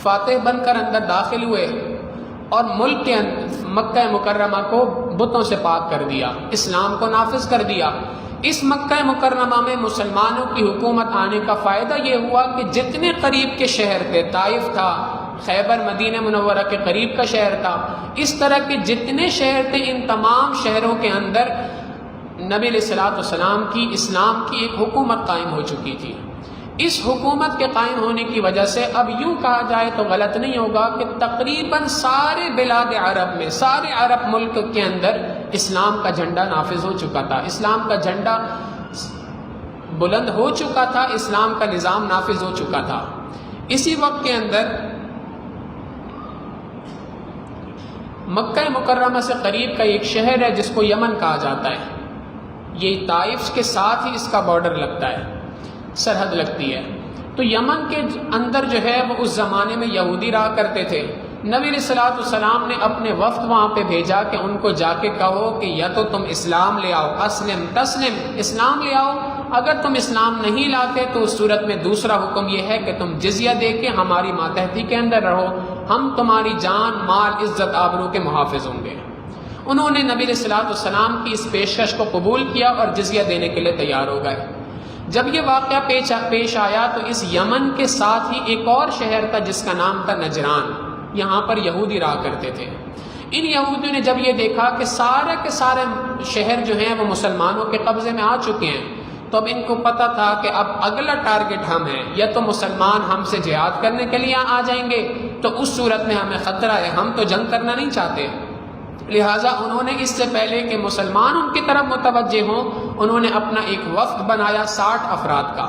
فاتح بن کر اندر داخل ہوئے اور ملک کے مکہ مکرمہ کو بتوں سے پاک کر دیا، اسلام کو نافذ کر دیا۔ اس مکہ مکرمہ میں مسلمانوں کی حکومت آنے کا فائدہ یہ ہوا کہ جتنے قریب کے شہر تھے، طائف تھا، خیبر مدینہ منورہ کے قریب کا شہر تھا، اس طرح کے جتنے شہر تھے ان تمام شہروں کے اندر نبی علیہ الصلوۃ والسلام کی اسلام کی ایک حکومت قائم ہو چکی تھی۔ اس حکومت کے قائم ہونے کی وجہ سے اب یوں کہا جائے تو غلط نہیں ہوگا کہ تقریباً سارے بلاد عرب میں، سارے عرب ملک کے اندر اسلام کا جھنڈا نافذ ہو چکا تھا، اسلام کا جھنڈا بلند ہو چکا تھا، اسلام کا نظام نافذ ہو چکا تھا۔ اسی وقت کے اندر مکہ مکرمہ سے قریب کا ایک شہر ہے جس کو یمن کہا جاتا ہے، یہ طائف کے ساتھ ہی اس کا بارڈر لگتا ہے، سرحد لگتی ہے۔ تو یمن کے اندر جو ہے وہ اس زمانے میں یہودی رہا کرتے تھے۔ نبی علیہ الصلوۃ والسلام نے اپنے وفد وہاں پہ بھیجا کہ ان کو جا کے کہو کہ یا تو تم اسلام لے آؤ، اسلم تسلم، اسلام لے آؤ، اگر تم اسلام نہیں لاتے تو اس صورت میں دوسرا حکم یہ ہے کہ تم جزیہ دے کے ہماری ماتحتی کے اندر رہو، ہم تمہاری جان مال عزت آبرو کے محافظ ہوں گے۔ انہوں نے نبی علیہ الصلوۃ والسلام کی اس پیشکش کو قبول کیا اور جزیہ دینے کے لیے تیار ہو گئے۔ جب یہ واقعہ پیش آیا تو اس یمن کے ساتھ ہی ایک اور شہر تھا جس کا نام تھا نجران، یہاں پر یہودی رہا کرتے تھے۔ ان یہودیوں نے جب یہ دیکھا کہ سارے کے سارے شہر جو ہیں وہ مسلمانوں کے قبضے میں آ چکے ہیں تو اب ان کو پتہ تھا کہ اب اگلا ٹارگٹ ہم ہیں، یا تو مسلمان ہم سے جہاد کرنے کے لیے آ جائیں گے تو اس صورت میں ہمیں خطرہ ہے، ہم تو جنگ کرنا نہیں چاہتے، لہٰذا انہوں نے اس سے پہلے کہ مسلمان ان کی طرف متوجہ ہوں انہوں نے اپنا ایک وفد بنایا 60 افراد کا۔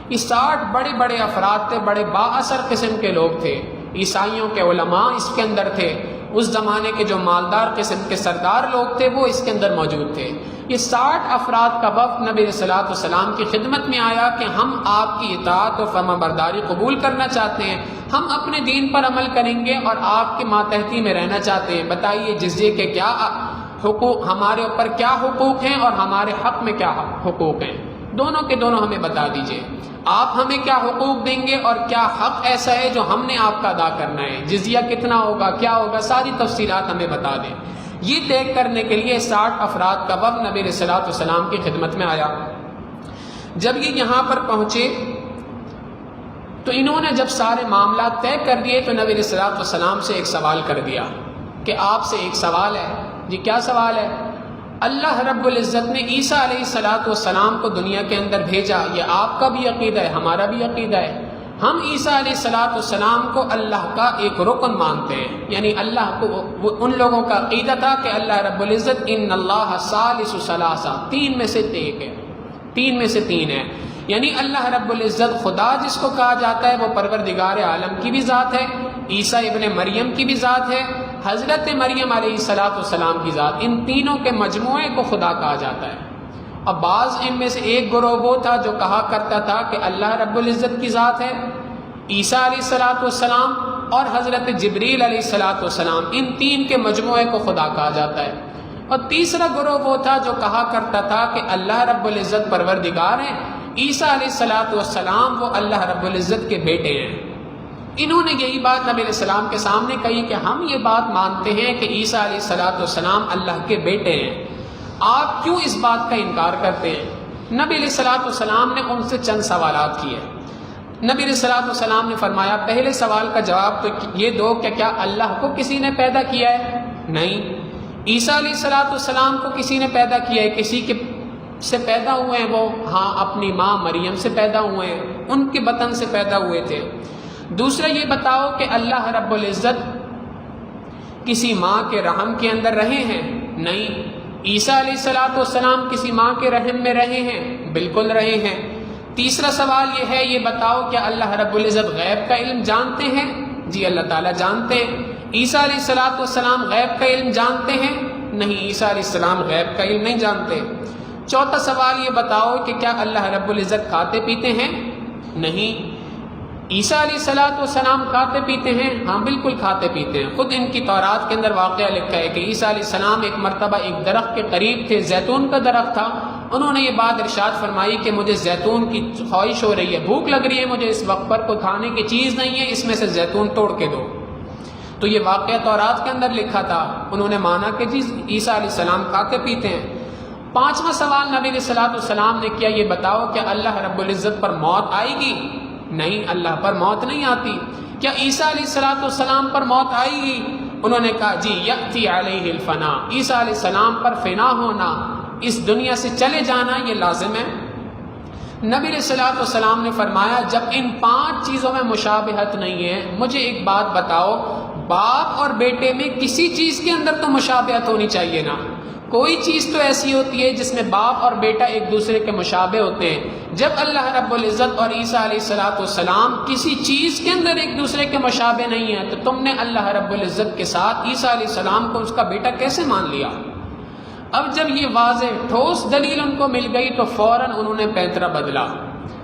یہ 60 بڑے بڑے افراد تھے، بڑے با اثر قسم کے لوگ تھے، عیسائیوں کے علماء اس کے اندر تھے، اس زمانے کے جو مالدار قسم کے سردار لوگ تھے وہ اس کے اندر موجود تھے۔ یہ 60 افراد کا وفد نبی علیہ الصلوۃ والسلام کی خدمت میں آیا کہ ہم آپ کی اطاعت و فرما برداری قبول کرنا چاہتے ہیں، ہم اپنے دین پر عمل کریں گے اور آپ کے ماتحتی میں رہنا چاہتے ہیں، بتائیے جزیے کے کیا حقوق، ہمارے اوپر کیا حقوق ہیں اور ہمارے حق میں کیا حقوق ہیں، دونوں کے دونوں ہمیں بتا دیجئے، آپ ہمیں کیا حقوق دیں گے اور کیا حق ایسا ہے جو ہم نے آپ کا ادا کرنا ہے، جزیہ کتنا ہوگا، کیا ہوگا، ساری تفصیلات ہمیں بتا دیں۔ یہ طے کرنے کے لیے 60 افراد کا وفد نبی علیہ الصلوۃ والسلام کی خدمت میں آیا۔ جب یہ یہاں پر پہنچے تو انہوں نے جب سارے معاملات طے کر دیے تو نبی علیہ الصلوۃ والسلام سے ایک سوال کر دیا کہ آپ سے ایک سوال ہے۔ جی کیا سوال ہے؟ اللہ رب العزت نے عیسیٰ علیہ الصلوۃ والسلام کو دنیا کے اندر بھیجا، یہ آپ کا بھی عقیدہ ہے، ہمارا بھی عقیدہ ہے، ہم عیسیٰ علیہ الصلوۃ والسلام کو اللہ کا ایک رکن مانتے ہیں، یعنی اللہ کو ان لوگوں کا عقیدہ تھا کہ اللہ رب العزت ان اللہ ثالث ثلاثہ، 3 میں سے 1 ہے، 3 میں سے 3 ہے، یعنی اللہ رب العزت خدا جس کو کہا جاتا ہے وہ پروردگار عالم کی بھی ذات ہے، عیسیٰ ابن مریم کی بھی ذات ہے، حضرت مریم علیہ الصلوۃ والسلام کی ذات، ان تینوں کے مجموعے کو خدا کہا جاتا ہے۔ اب بعض ان میں سے ایک گروہ وہ تھا جو کہا کرتا تھا کہ اللہ رب العزت کی ذات ہے، عیسیٰ علیہ الصلوۃ والسلام اور حضرت جبریل علیہ الصلوۃ والسلام، ان تین کے مجموعے کو خدا کہا جاتا ہے۔ اور تیسرا گروہ وہ تھا جو کہا کرتا تھا کہ اللہ رب العزت پروردگار ہیں، عیسیٰ علیہ الصلوۃ والسلام وہ اللہ رب العزت کے بیٹے ہیں۔ انہوں نے یہی بات نبی علیہ السلام کے سامنے کہی کہ ہم یہ بات مانتے ہیں کہ عیسیٰ علیہ الصلوۃ والسلام اللہ کے بیٹے ہیں، آپ کیوں اس بات کا انکار کرتے ہیں؟ نبی علیہ الصلوۃ والسلام نے ان سے چند سوالات کیے۔ نبی علیہ الصلوۃ والسلام نے فرمایا پہلے سوال کا جواب تو یہ دو کہ کیا اللہ کو کسی نے پیدا کیا ہے؟ نہیں۔ عیسیٰ علیہ الصلوۃ والسلام کو کسی نے پیدا کیا ہے؟ کسی کے سے پیدا ہوئے ہیں وہ؟ ہاں، اپنی ماں مریم سے پیدا ہوئے ہیں، ان کے بطن سے پیدا ہوئے تھے۔ دوسرا یہ بتاؤ کہ اللہ رب العزت کسی ماں کے رحم کے اندر رہے ہیں؟ نہیں۔ عیسیٰ علیہ الصلوۃ والسلام کسی ماں کے رحم میں رہے ہیں؟ بالکل رہے ہیں۔ تیسرا سوال یہ ہے، یہ بتاؤ کہ اللہ رب العزت غیب کا علم جانتے ہیں؟ جی اللہ تعالیٰ جانتے ہیں۔ عیسیٰ علیہ الصلوۃ والسلام غیب کا علم جانتے ہیں؟ نہیں، عیسیٰ علیہ السلام غیب کا علم نہیں جانتے۔ چوتھا سوال یہ بتاؤ کہ کیا اللہ رب العزت کھاتے پیتے ہیں؟ نہیں۔ عیسیٰ علیہ الصلوۃ والسلام کھاتے پیتے ہیں؟ ہاں بالکل کھاتے پیتے ہیں۔ خود ان کی تورات کے اندر واقعہ لکھا ہے کہ عیسیٰ علیہ السلام ایک مرتبہ ایک درخت کے قریب تھے، زیتون کا درخت تھا، انہوں نے یہ بات ارشاد فرمائی کہ مجھے زیتون کی خواہش ہو رہی ہے، بھوک لگ رہی ہے مجھے، اس وقت پر کوئی کھانے کی چیز نہیں ہے، اس میں سے زیتون توڑ کے دو۔ تو یہ واقعہ تورات کے اندر لکھا تھا، انہوں نے مانا کہ جی عیسیٰ علیہ السلام کھاتے پیتے ہیں۔ پانچواں سوال نبی علیہ الصلوۃ والسلام نے کیا، یہ بتاؤ کہ اللہ رب العزت پر موت آئے گی؟ نہیں، اللہ پر موت نہیں آتی۔ کیا عیسیٰ علیہ الصلوۃ والسلام پر موت آئے گی؟ انہوں نے کہا جی یأتی علیہ الفنا، عیسیٰ علیہ السلام پر فنا ہونا، اس دنیا سے چلے جانا یہ لازم ہے۔ نبی علیہ الصلوۃ والسلام نے فرمایا جب ان 5 چیزوں میں مشابہت نہیں ہے، مجھے ایک بات بتاؤ، باپ اور بیٹے میں کسی چیز کے اندر تو مشابہت ہونی چاہیے نا، کوئی چیز تو ایسی ہوتی ہے جس میں باپ اور بیٹا ایک دوسرے کے مشابہ ہوتے ہیں۔ جب اللہ رب العزت اور عیسیٰ علیہ الصلوۃ والسلام کسی چیز کے اندر ایک دوسرے کے مشابہ نہیں ہیں، تو تم نے اللہ رب العزت کے ساتھ عیسیٰ علیہ السلام کو اس کا بیٹا کیسے مان لیا؟ اب جب یہ واضح ٹھوس دلیل ان کو مل گئی تو فوراً انہوں نے پیترا بدلا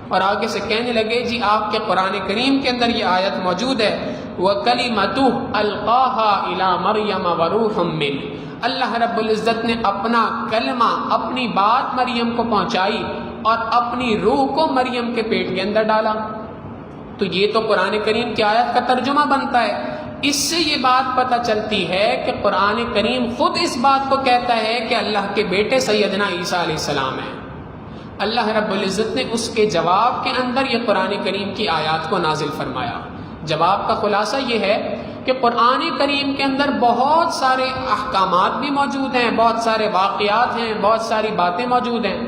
اور آگے سے کہنے لگے جی آپ کے قرآن کریم کے اندر یہ آیت موجود ہے، وَكَلِمَتُهُ أَلْقَاهَا إِلَى مَرْيَمَ وَرُوحٌ مِّنْهُ، اللہ رب العزت نے اپنا کلمہ، اپنی بات مریم کو پہنچائی اور اپنی روح کو مریم کے پیٹ کے اندر ڈالا۔ تو یہ تو قرآن کریم کی آیت کا ترجمہ بنتا ہے۔ اس سے یہ بات پتہ چلتی ہے کہ قرآن کریم خود اس بات کو کہتا ہے کہ اللہ کے بیٹے سیدنا عیسیٰ علیہ السلام ہیں۔ اللہ رب العزت نے اس کے جواب کے اندر یہ قرآن کریم کی آیات کو نازل فرمایا۔ جواب کا خلاصہ یہ ہے کہ قرآن کریم کے اندر بہت سارے احکامات بھی موجود ہیں، بہت سارے واقعات ہیں، بہت ساری باتیں موجود ہیں۔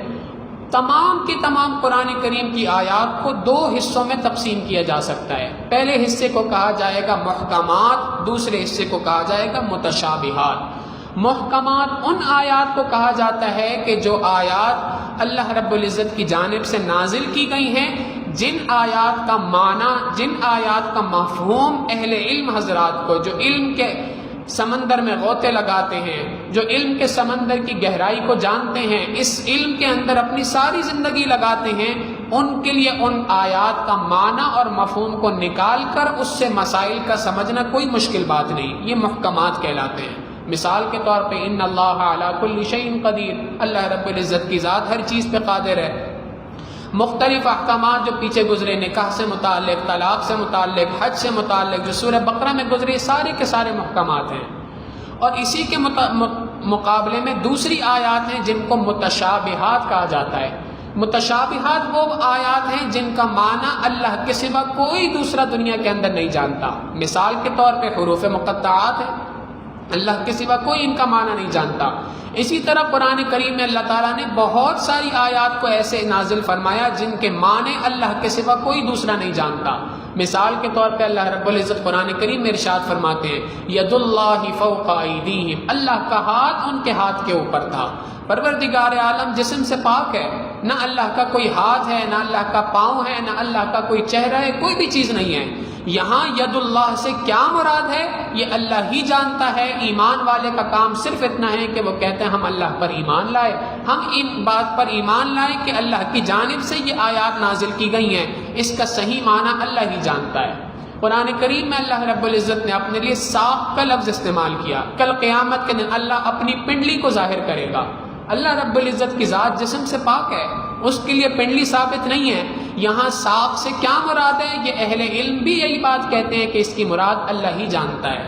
تمام کی تمام قرآن کریم کی آیات کو 2 حصوں میں تقسیم کیا جا سکتا ہے۔ پہلے حصے کو کہا جائے گا محکمات، دوسرے حصے کو کہا جائے گا متشابہات۔ محکمات ان آیات کو کہا جاتا ہے کہ جو آیات اللہ رب العزت کی جانب سے نازل کی گئی ہیں، جن آیات کا معنی، جن آیات کا مفہوم اہل علم حضرات کو، جو علم کے سمندر میں غوطے لگاتے ہیں، جو علم کے سمندر کی گہرائی کو جانتے ہیں، اس علم کے اندر اپنی ساری زندگی لگاتے ہیں، ان کے لیے ان آیات کا معنی اور مفہوم کو نکال کر اس سے مسائل کا سمجھنا کوئی مشکل بات نہیں، یہ محکمات کہلاتے ہیں۔ مثال کے طور پہ ان اللہ علی کل شیء قدیر، اللہ رب العزت کی ذات ہر چیز پہ قادر ہے۔ مختلف احکامات جو پیچھے گزرے، نکاح سے متعلق، طلاق سے متعلق، حج سے متعلق، جو سورہ بقرہ میں گزرے، سارے کے سارے محکمات ہیں۔ اور اسی کے مقابلے میں دوسری آیات ہیں جن کو متشابہات کہا جاتا ہے۔ متشابہات وہ آیات ہیں جن کا معنی اللہ کے سوا کوئی دوسرا دنیا کے اندر نہیں جانتا۔ مثال کے طور پہ حروف مقطعات ہیں، اللہ کے سوا کوئی ان کا معنی نہیں جانتا۔ اسی طرح قرآن کریم میں اللہ تعالیٰ نے بہت ساری آیات کو ایسے نازل فرمایا جن کے معنی اللہ کے سوا کوئی دوسرا نہیں جانتا۔ مثال کے طور پہ اللہ رب العزت قرآن کریم میں ارشاد فرماتے ہیں ید اللہ فوق ایدیہم، اللہ کا ہاتھ ان کے ہاتھ کے اوپر تھا۔ پروردگار عالم جسم سے پاک ہے، نہ اللہ کا کوئی ہاتھ ہے، نہ اللہ کا پاؤں ہے، نہ اللہ کا کوئی چہرہ ہے، کوئی بھی چیز نہیں ہے۔ یہاں ید اللہ سے کیا مراد ہے یہ اللہ ہی جانتا ہے. ایمان والے کا کام صرف اتنا ہے کہ وہ کہتے ہیں ہم اللہ پر ایمان لائے, ہم ان بات پر ایمان لائے کہ اللہ کی جانب سے یہ آیات نازل کی گئی ہیں. اس کا صحیح معنی اللہ ہی جانتا ہے. قرآن کریم میں اللہ رب العزت نے اپنے لیے ساق کا لفظ استعمال کیا. کل قیامت کے دن اللہ اپنی پنڈلی کو ظاہر کرے گا. اللہ رب العزت کی ذات جسم سے پاک ہے, اس کے لیے پنڈلی ثابت نہیں ہے. یہاں ساق سے کیا مراد ہے یہ اہل علم بھی یہی بات کہتے ہیں کہ اس کی مراد اللہ ہی جانتا ہے.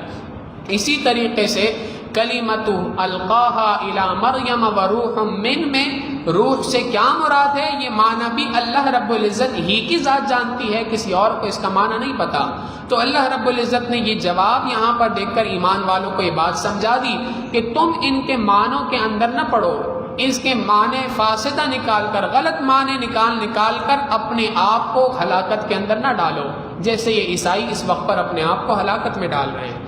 اسی طریقے سے کلمۃ القاہا الی مریم وروح من میں روح سے کیا مراد ہے یہ معنی بھی اللہ رب العزت ہی کی ذات جانتی ہے, کسی اور کو اس کا معنی نہیں پتا. تو اللہ رب العزت نے یہ جواب یہاں پر دیکھ کر ایمان والوں کو یہ بات سمجھا دی کہ تم ان کے معنوں کے اندر نہ پڑو, اس کے معنی فاسدہ نکال کر, غلط معنی نکال کر اپنے آپ کو ہلاکت کے اندر نہ ڈالو, جیسے یہ عیسائی اس وقت پر اپنے آپ کو ہلاکت میں ڈال رہے ہیں.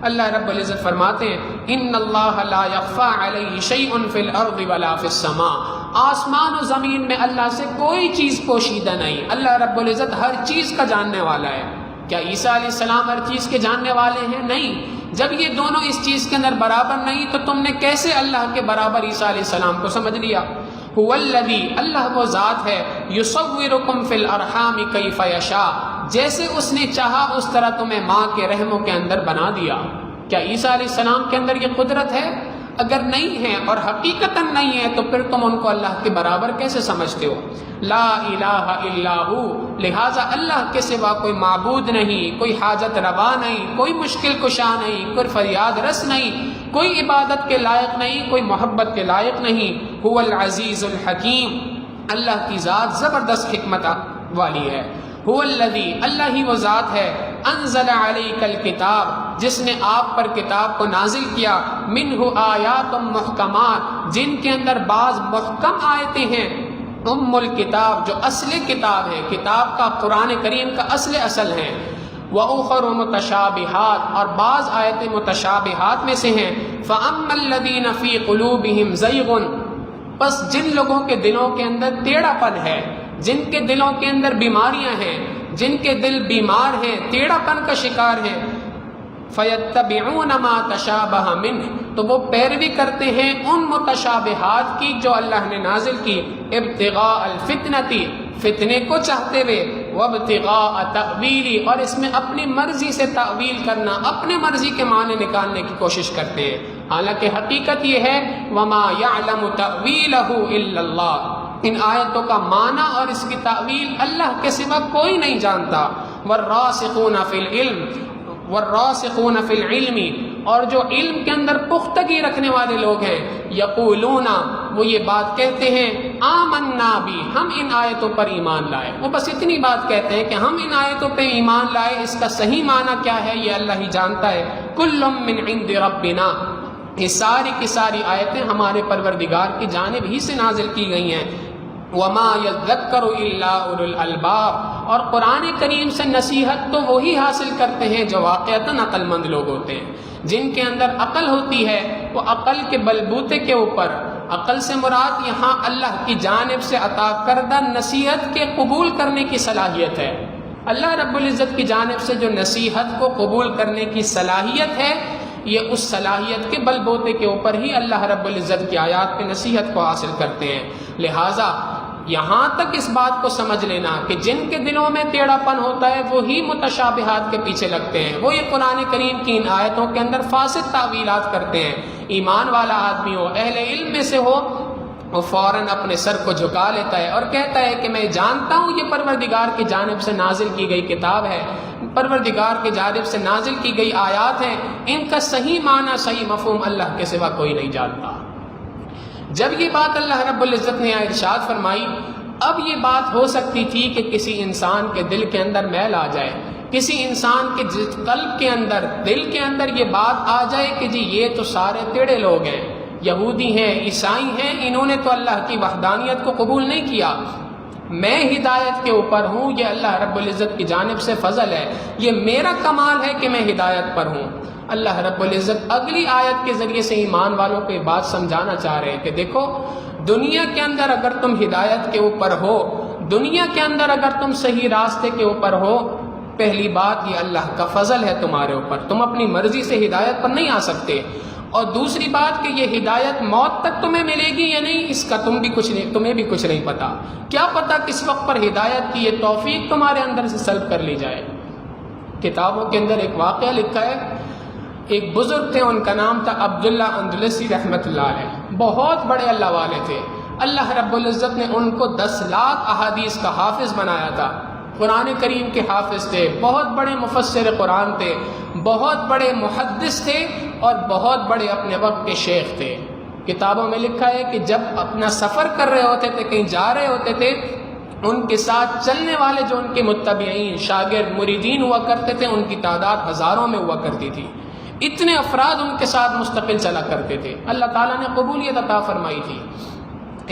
اللہ رب العزت فرماتے ہیں ان اللہ لا یخفی علیہ شیء فی الارض ولا فی السماء. آسمان و زمین میں اللہ سے کوئی چیز پوشیدہ نہیں. اللہ رب العزت ہر چیز کا جاننے والا ہے. کیا عیسیٰ علیہ السلام ہر چیز کے جاننے والے ہیں؟ نہیں. جب یہ دونوں اس چیز کے اندر برابر نہیں تو تم نے کیسے اللہ کے برابر عیسیٰ علیہ السلام کو سمجھ لیا؟ هو الذی, اللہ وہ ذات ہے, یصورکم فی الارحام کیف یشاء, جیسے اس نے چاہا اس طرح تمہیں ماں کے رحموں کے اندر بنا دیا. کیا عیسیٰ علیہ السلام کے اندر یہ قدرت ہے؟ اگر نہیں ہے اور حقیقتاً نہیں ہے تو پھر تم ان کو اللہ کے برابر کیسے سمجھتے ہو؟ لا الہ الا ہو, لہٰذا اللہ کے سوا کوئی معبود نہیں, کوئی حاجت روا نہیں, کوئی مشکل کشا نہیں, کوئی فریاد رس نہیں, کوئی عبادت کے لائق نہیں, کوئی محبت کے لائق نہیں. هو العزیز الحکیم, اللہ کی ذات زبردست حکمت والی ہے. هو الذی, اللہ ہی وہ ذات ہے, انزل علیک الکتاب, جس نے آپ پر کتاب کو نازل کیا, منہ آیات محکمات, جن کے اندر بعض محکم آیتیں ہیں, ام الکتاب جو اصل کتاب ہے, کتاب کا قرآن کریم کا اصل ہے, وَأُخَرُ مُتَشَابِهَاتٍ, اور بعض آیتیں متشابہات میں سے ہیں. فَأَمَّا الَّذِينَ فِي قُلُوبِهِمْ زَيْغٌ, بس جن لوگوں کے دلوں کے اندر ٹیڑھا پن ہے, جن کے دلوں کے اندر بیماریاں ہیں, جن کے دل بیمار ہیں, ٹیڑھا پن کا شکار ہیں, فَيَتَّبِعُونَ مَا تَشَابَهَ مِنْهُ, تو وہ پیروی کرتے ہیں ان متشابہات کی جو اللہ نے نازل کی, ابتغاء الفتنتی, فتنے کو چاہتے ہوئے, وابتغاء تأویلی, اور اس میں اپنی مرضی سے تعویل کرنا, اپنے مرضی کے معنی نکالنے کی کوشش کرتے ہیں. حالانکہ حقیقت یہ ہے وما يعلم تأویلہ الا اللہ, ان آیتوں کا معنی اور اس کی تعویل اللہ کے سوا کوئی نہیں جانتا. والراسخون فی العلم, اور جو علم کے اندر پختگی رکھنے والے لوگ ہیں, یقولون, وہ یہ بات کہتے ہیں, آمنا بھی, ہم ان آیتوں پر ایمان لائے. وہ بس اتنی بات کہتے ہیں کہ ہم ان آیتوں پہ ایمان لائے, اس کا صحیح معنی کیا ہے یہ اللہ ہی جانتا ہے. کل من عند ربنا, یہ ساری کی ساری آیتیں ہمارے پروردگار کی جانب ہی سے نازل کی گئی ہیں. وما یذکر الا اولو الالباب, اور قرآن کریم سے نصیحت تو وہی حاصل کرتے ہیں جو واقعتاً عقل مند لوگ ہوتے ہیں, جن کے اندر عقل ہوتی ہے. وہ عقل کے بلبوتے کے اوپر, عقل سے مراد یہاں اللہ کی جانب سے عطا کردہ نصیحت کے قبول کرنے کی صلاحیت ہے. اللہ رب العزت کی جانب سے جو نصیحت کو قبول کرنے کی صلاحیت ہے, یہ اس صلاحیت کے بلبوتے کے اوپر ہی اللہ رب العزت کی آیات پہ نصیحت کو حاصل کرتے ہیں. لہٰذا یہاں تک اس بات کو سمجھ لینا کہ جن کے دلوں میں ٹیڑھا پن ہوتا ہے وہی متشابہات کے پیچھے لگتے ہیں, وہ یہ قرآن کریم کی ان آیتوں کے اندر فاسد تعویلات کرتے ہیں. ایمان والا آدمی ہو, اہل علم میں سے ہو, وہ فوراً اپنے سر کو جھکا لیتا ہے اور کہتا ہے کہ میں جانتا ہوں یہ پروردگار کی جانب سے نازل کی گئی کتاب ہے, پروردگار کی جانب سے نازل کی گئی آیات ہیں, ان کا صحیح معنی صحیح مفہوم اللہ کے سوا کوئی نہیں جانتا. جب یہ بات اللہ رب العزت نے ارشاد فرمائی, اب یہ بات ہو سکتی تھی کہ کسی انسان کے دل کے اندر میل آ جائے, کسی انسان کے قلب کے اندر, دل کے اندر یہ بات آ جائے کہ جی یہ تو سارے ٹیڑھے لوگ ہیں, یہودی ہیں, عیسائی ہیں, انہوں نے تو اللہ کی وحدانیت کو قبول نہیں کیا, میں ہدایت کے اوپر ہوں, یہ اللہ رب العزت کی جانب سے فضل ہے, یہ میرا کمال ہے کہ میں ہدایت پر ہوں. اللہ رب العزت اگلی آیت کے ذریعے سے ایمان والوں کو یہ بات سمجھانا چاہ رہے ہیں کہ دیکھو, دنیا کے اندر اگر تم ہدایت کے اوپر ہو, دنیا کے اندر اگر تم صحیح راستے کے اوپر ہو, پہلی بات یہ اللہ کا فضل ہے تمہارے اوپر، تم اپنی مرضی سے ہدایت پر نہیں آ سکتے، اور دوسری بات کہ یہ ہدایت موت تک تمہیں ملے گی یا نہیں اس کا تمہیں بھی کچھ نہیں پتا، کیا پتا کس وقت پر ہدایت کی یہ توفیق تمہارے اندر سے سلب کر لی جائے۔ کتابوں کے اندر ایک واقعہ لکھا ہے، ایک بزرگ تھے، ان کا نام تھا عبداللہ اندلسی رحمۃ اللہ علیہ، بہت بڑے اللہ والے تھے، اللہ رب العزت نے ان کو 10 لاکھ احادیث کا حافظ بنایا تھا، قرآن کریم کے حافظ تھے، بہت بڑے مفسر قرآن تھے، بہت بڑے محدث تھے، اور بہت بڑے اپنے وقت کے شیخ تھے۔ کتابوں میں لکھا ہے کہ جب اپنا سفر کر رہے ہوتے تھے، کہیں جا رہے ہوتے تھے، ان کے ساتھ چلنے والے جو ان کے متبعین شاگرد مریدین ہوا کرتے تھے، ان کی تعداد ہزاروں میں ہوا کرتی تھی، اتنے افراد ان کے ساتھ مستقل چلا کرتے تھے، اللہ تعالیٰ نے قبولیت عطا فرمائی تھی۔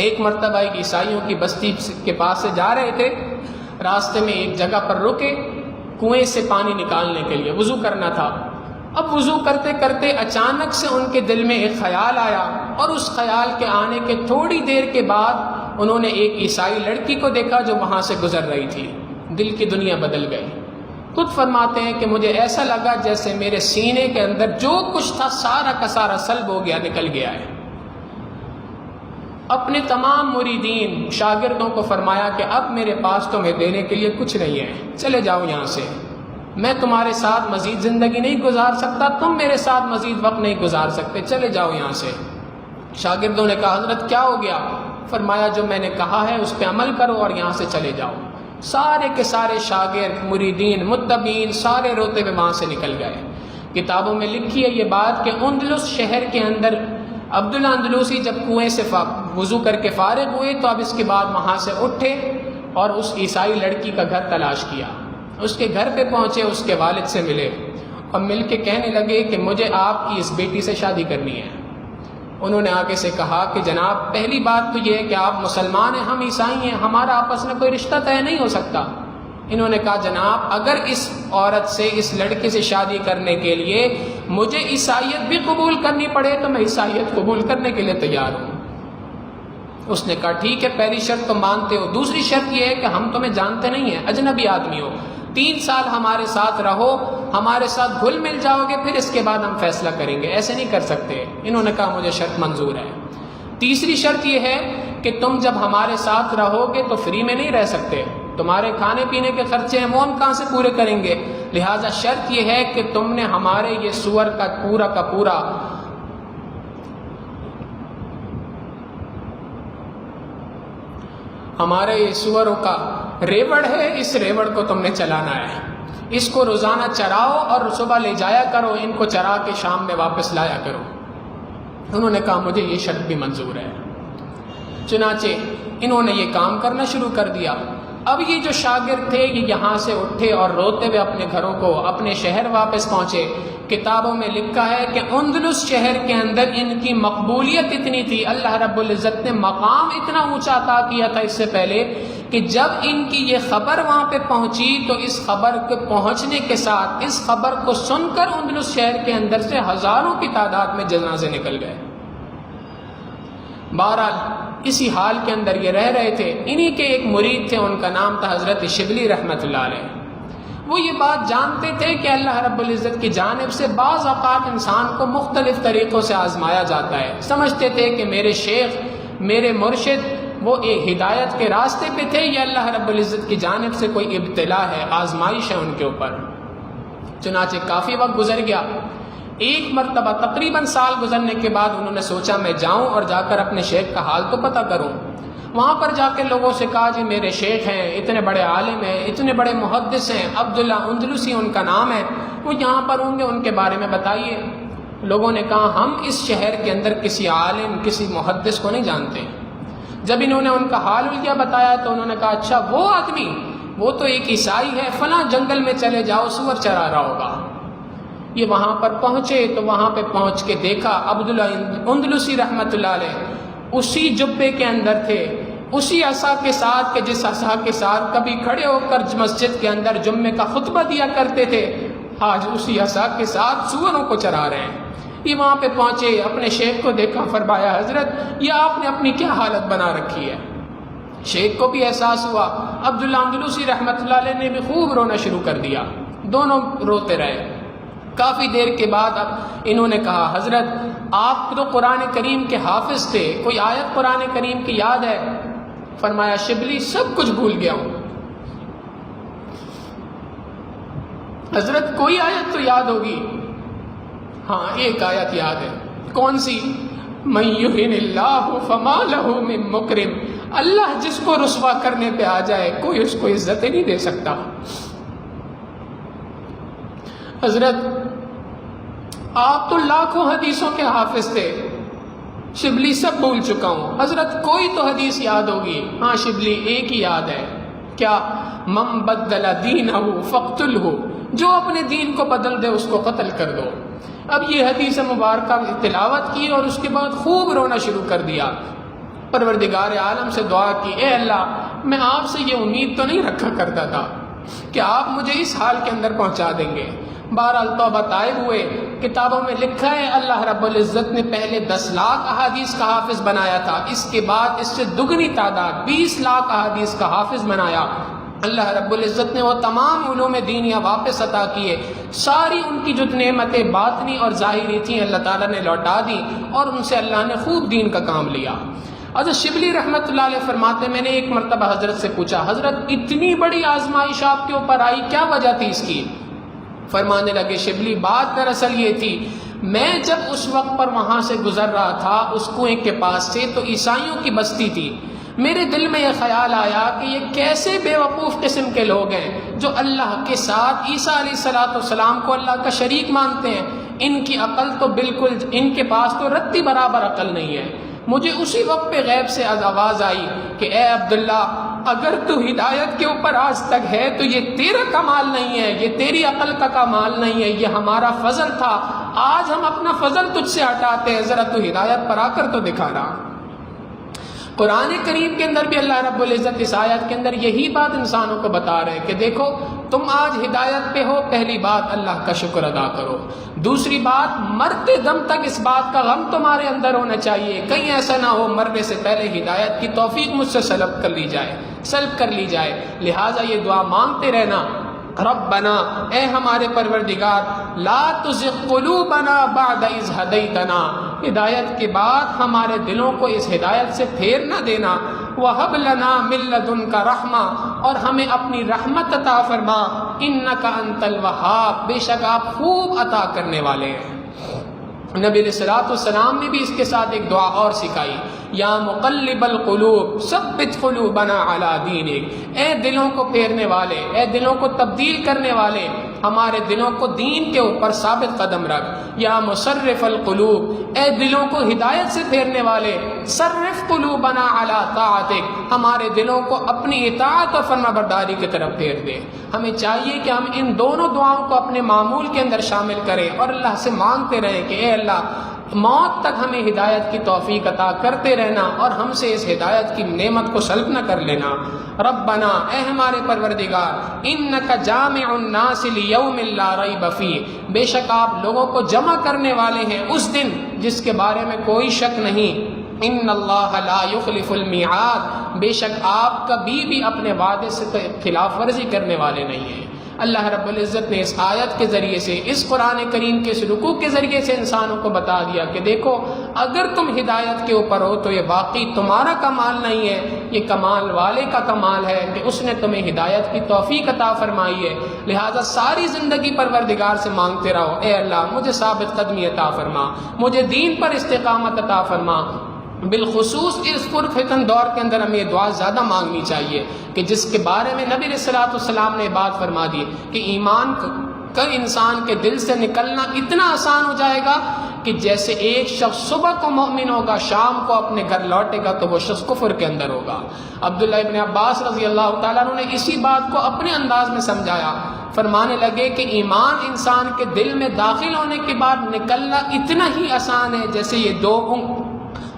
ایک مرتبہ ایک عیسائیوں کی بستی کے پاس سے جا رہے تھے، راستے میں ایک جگہ پر رکے کنویں سے پانی نکالنے کے لیے، وضو کرنا تھا۔ اب وضو کرتے کرتے اچانک سے ان کے دل میں ایک خیال آیا، اور اس خیال کے آنے کے تھوڑی دیر کے بعد انہوں نے ایک عیسائی لڑکی کو دیکھا جو وہاں سے گزر رہی تھی، دل کی دنیا بدل گئی۔ خود فرماتے ہیں کہ مجھے ایسا لگا جیسے میرے سینے کے اندر جو کچھ تھا سارا کا سارا سلب ہو گیا، نکل گیا ہے۔ اپنے تمام مریدین شاگردوں کو فرمایا کہ اب میرے پاس تمہیں دینے کے لیے کچھ نہیں ہے، چلے جاؤ یہاں سے، میں تمہارے ساتھ مزید زندگی نہیں گزار سکتا، تم میرے ساتھ مزید وقت نہیں گزار سکتے، چلے جاؤ یہاں سے۔ شاگردوں نے کہا حضرت کیا ہو گیا؟ فرمایا جو میں نے کہا ہے اس پہ عمل کرو اور یہاں سے چلے جاؤ۔ سارے کے سارے شاگرد مریدین متبعین سارے روتے ہوئے وہاں سے نکل گئے۔ کتابوں میں لکھی ہے یہ بات کہ اندلس شہر کے اندر عبداللہ اندلوسی جب کنویں سے وضو کر کے فارغ ہوئے تو اب اس کے بعد وہاں سے اٹھے اور اس عیسائی لڑکی کا گھر تلاش کیا، اس کے گھر پہ پہنچے، اس کے والد سے ملے اور مل کے کہنے لگے کہ مجھے آپ کی اس بیٹی سے شادی کرنی ہے۔ انہوں نے آگے سے کہا کہ جناب پہلی بات تو یہ ہے کہ آپ مسلمان ہیں، ہم عیسائی ہیں، ہمارا آپس میں کوئی رشتہ طے نہیں ہو سکتا۔ انہوں نے کہا جناب اگر اس عورت سے اس لڑکے سے شادی کرنے کے لیے مجھے عیسائیت بھی قبول کرنی پڑے تو میں عیسائیت قبول کرنے کے لیے تیار ہوں۔ اس نے کہا ٹھیک ہے، پہلی شرط تو مانتے ہو، دوسری شرط یہ ہے کہ ہم تمہیں جانتے نہیں ہیں، اجنبی آدمی ہو، 3 سال ہمارے ساتھ رہو، ہمارے ساتھ گھل مل جاؤ گے، پھر اس کے بعد ہم فیصلہ کریں گے، ایسے نہیں کر سکتے۔ انہوں نے کہا مجھے شرط منظور ہے۔ تیسری شرط یہ ہے کہ تم جب ہمارے ساتھ رہو گے تو فری میں نہیں رہ سکتے، تمہارے کھانے پینے کے خرچے ہیں وہ ہم کہاں سے پورے کریں گے، لہٰذا شرط یہ ہے کہ تم نے ہمارے یہ سور کا پورا ہمارے یہ سوروں کا ریوڑ ہے، اس ریوڑ کو تم نے چلانا ہے، اس کو روزانہ چراؤ اور صبح لے جایا کرو، ان کو چرا کے شام میں واپس لایا کرو۔ انہوں نے کہا مجھے یہ شرط بھی منظور ہے۔ چنانچہ انہوں نے یہ کام کرنا شروع کر دیا۔ اب یہ جو شاگرد تھے یہ یہاں سے اٹھے اور روتے ہوئے اپنے گھروں کو اپنے شہر واپس پہنچے۔ کتابوں میں لکھا ہے کہ اندلس شہر کے اندر ان کی مقبولیت اتنی تھی، اللہ رب العزت نے مقام اتنا اونچا عطا کیا تھا اس سے پہلے کہ جب ان کی یہ خبر وہاں پہ پہنچی تو اس خبر کے پہنچنے کے ساتھ اس خبر کو سن کر اندلس شہر کے اندر سے ہزاروں کی تعداد میں جنازے نکل گئے۔ بہرحال اسی حال کے اندر یہ رہ رہے تھے، انہی کے ایک مرید تھے، ان کا نام تھا حضرت شبلی رحمۃ اللہ علیہ۔ وہ یہ بات جانتے تھے کہ اللہ رب العزت کی جانب سے بعض اوقات انسان کو مختلف طریقوں سے آزمایا جاتا ہے۔ سمجھتے تھے کہ میرے شیخ میرے مرشد وہ ایک ہدایت کے راستے پہ تھے، یا اللہ رب العزت کی جانب سے کوئی ابتلا ہے، آزمائش ہے ان کے اوپر۔ چنانچہ کافی وقت گزر گیا، ایک مرتبہ تقریباً سال گزرنے کے بعد انہوں نے سوچا میں جاؤں اور جا کر اپنے شیخ کا حال تو پتہ کروں۔ وہاں پر جا کے لوگوں سے کہا جی میرے شیخ ہیں، اتنے بڑے عالم ہیں، اتنے بڑے محدث ہیں، عبداللہ اندلسی ان کا نام ہے، وہ یہاں پر ہوں گے، ان کے بارے میں بتائیے۔ لوگوں نے کہا ہم اس شہر کے اندر کسی عالم کسی محدث کو نہیں جانتے۔ جب انہوں نے ان کا حال کیا بتایا تو انہوں نے کہا اچھا وہ آدمی وہ تو ایک عیسائی ہے، فلاں جنگل میں چلے جاؤ، سور چرا رہا ہوگا۔ یہ وہاں پر پہنچے تو وہاں پہ پہنچ کے دیکھا عبداللہ اندلسی رحمۃ اللہ علیہ اسی جبے کے اندر تھے، اسی عصا کے ساتھ کہ جس عصا کے ساتھ کبھی کھڑے ہو کر مسجد کے اندر جمعے کا خطبہ دیا کرتے تھے، آج اسی عصا کے ساتھ سوروں کو چرا رہے ہیں۔ یہ وہاں پہ پہنچے، اپنے شیخ کو دیکھا، فرمایا حضرت یہ آپ نے اپنی کیا حالت بنا رکھی ہے۔ شیخ کو بھی احساس ہوا، عبداللہ اندلسی رحمۃ اللہ علیہ نے بھی خوب رونا شروع کر دیا۔ دونوں روتے رہے۔ کافی دیر کے بعد اب انہوں نے کہا حضرت آپ تو قرآن کریم کے حافظ تھے، کوئی آیت قرآن کریم کی یاد ہے؟ فرمایا شبلی سب کچھ بھول گیا ہوں۔ حضرت کوئی آیت تو یاد ہوگی؟ ہاں ایک آیت یاد ہے۔ کون سی؟ من یہن اللہ فما لہ من مکرم، اللہ جس کو رسوا کرنے پہ آ جائے کوئی اس کو عزت نہیں دے سکتا۔ حضرت آپ تو لاکھوں حدیثوں کے حافظ تھے، شبلی سب بھول چکا ہوں۔ حضرت کوئی تو حدیث یاد ہوگی؟ ہاں شبلی ایک ہی یاد ہے۔ کیا؟ من بدل دینہ فاقتلہ، جو اپنے دین کو بدل دے اس کو قتل کر دو۔ اب یہ حدیث مبارکہ تلاوت کی اور اس کے بعد خوب رونا شروع کر دیا۔ پروردگار عالم سے دعا کی، اے اللہ میں آپ سے یہ امید تو نہیں رکھا کرتا تھا کہ آپ مجھے اس حال کے اندر پہنچا دیں گے۔ بہرحال توبہ طائب ہوئے۔ کتابوں میں لکھا ہے اللہ رب العزت نے پہلے 10 لاکھ احادیث کا حافظ بنایا تھا، اس کے بعد اس سے دگنی تعداد 20 لاکھ احادیث کا حافظ بنایا۔ اللہ رب العزت نے وہ تمام علوم دینیہ واپس عطا کیے، ساری ان کی جو نعمتیں باطنی اور ظاہری تھیں اللہ تعالیٰ نے لوٹا دی، اور ان سے اللہ نے خوب دین کا کام لیا۔ حضرت شبلی رحمۃ اللہ علیہ فرماتے میں نے ایک مرتبہ حضرت سے پوچھا حضرت اتنی بڑی آزمائش آپ کے اوپر آئی، کیا وجہ تھی اس کی؟ فرمانے لگے شبلی بات دراصل یہ تھی، میں جب اس وقت پر وہاں سے گزر رہا تھا اس کنویں کے پاس سے، تو عیسائیوں کی بستی تھی، میرے دل میں یہ خیال آیا کہ یہ کیسے بے وقوف قسم کے لوگ ہیں جو اللہ کے ساتھ عیسیٰ علیہ السلام کو اللہ کا شریک مانتے ہیں، ان کی عقل تو بالکل، ان کے پاس تو رتی برابر عقل نہیں ہے۔ مجھے اسی وقت پہ غیب سے آواز آئی کہ اے عبداللہ اگر تو ہدایت کے اوپر آج تک ہے تو یہ تیرا کمال نہیں ہے، یہ تیری عقل کا کمال نہیں ہے، یہ ہمارا فضل تھا، آج ہم اپنا فضل تجھ سے ہٹاتے ہیں، ذرا تو ہدایت پر آ کر تو دکھا رہا۔ قرآن کریم کے اندر بھی اللہ رب العزت اس آیت کے اندر یہی بات انسانوں کو بتا رہے ہیں کہ دیکھو تم آج ہدایت پہ ہو، پہلی بات اللہ کا شکر ادا کرو، دوسری بات مرتے دم تک اس بات کا غم تمہارے اندر ہونا چاہیے، کہیں ایسا نہ ہو مرنے سے پہلے ہدایت کی توفیق مجھ سے سلب کر لی جائے۔ لہٰذا یہ دعا مانگتے رہنا، ربنا اے ہمارے پروردگار لا تزغ قلوبنا بعد اذ ہدیتنا، ہدایت کے بعد ہمارے دلوں کو اس ہدایت سے پھیر نہ دینا، وہب لنا من لدنک رحمہ، اور ہمیں اپنی رحمت عطا فرما، انک انت الوہاب، بے شک آپ خوب عطا کرنے والے ہیں۔ نبی علیہ الصلوۃ والسلام نے بھی اس کے ساتھ ایک دعا اور سکھائی، یا مقلب القلوب ثبت قلوبنا علی دینک، اے دلوں کو پھیرنے والے، اے دلوں کو تبدیل کرنے والے، ہمارے دلوں کو دین کے اوپر ثابت قدم رکھ، یا مصرف القلوب، اے دلوں کو ہدایت سے پھیرنے والے، صرف قلوبنا علی طاعتک، ہمارے دلوں کو اپنی اطاعت اور فرما برداری کی طرف پھیر دے۔ ہمیں چاہیے کہ ہم ان دونوں دعاؤں کو اپنے معمول کے اندر شامل کریں اور اللہ سے مانگتے رہیں کہ اے اللہ موت تک ہمیں ہدایت کی توفیق عطا کرتے رہنا اور ہم سے اس ہدایت کی نعمت کو سلب نہ کر لینا۔ ربنا اے ہمارے پروردگار انک جامع الناس لیوم لا ریب فیہ، بے شک آپ لوگوں کو جمع کرنے والے ہیں اس دن جس کے بارے میں کوئی شک نہیں، ان اللہ لا یخلف المیعاد، بے شک آپ کبھی بھی اپنے وعدے سے خلاف ورزی کرنے والے نہیں ہیں۔ اللہ رب العزت نے اس آیت کے ذریعے سے، اس قرآن کریم کے اس رکوع کے ذریعے سے انسانوں کو بتا دیا کہ دیکھو اگر تم ہدایت کے اوپر ہو تو یہ واقعی تمہارا کمال نہیں ہے، یہ کمال والے کا کمال ہے کہ اس نے تمہیں ہدایت کی توفیق عطا فرمائی ہے۔ لہٰذا ساری زندگی پروردگار سے مانگتے رہو، اے اللہ مجھے ثابت قدمی عطا فرما، مجھے دین پر استقامت عطا فرما۔ بالخصوص اس پرفتن دور کے اندر ہمیں یہ دعا زیادہ مانگنی چاہیے کہ جس کے بارے میں نبی علیہ الصلوۃ والسلام نے بات فرما دی کہ ایمان کا انسان کے دل سے نکلنا اتنا آسان ہو جائے گا کہ جیسے ایک شخص صبح کو مومن ہوگا شام کو اپنے گھر لوٹے گا تو وہ شخص کفر کے اندر ہوگا۔ عبداللہ ابن عباس رضی اللہ تعالیٰ عنہ نے اسی بات کو اپنے انداز میں سمجھایا، فرمانے لگے کہ ایمان انسان کے دل میں داخل ہونے کے بعد نکلنا اتنا ہی آسان ہے جیسے یہ دو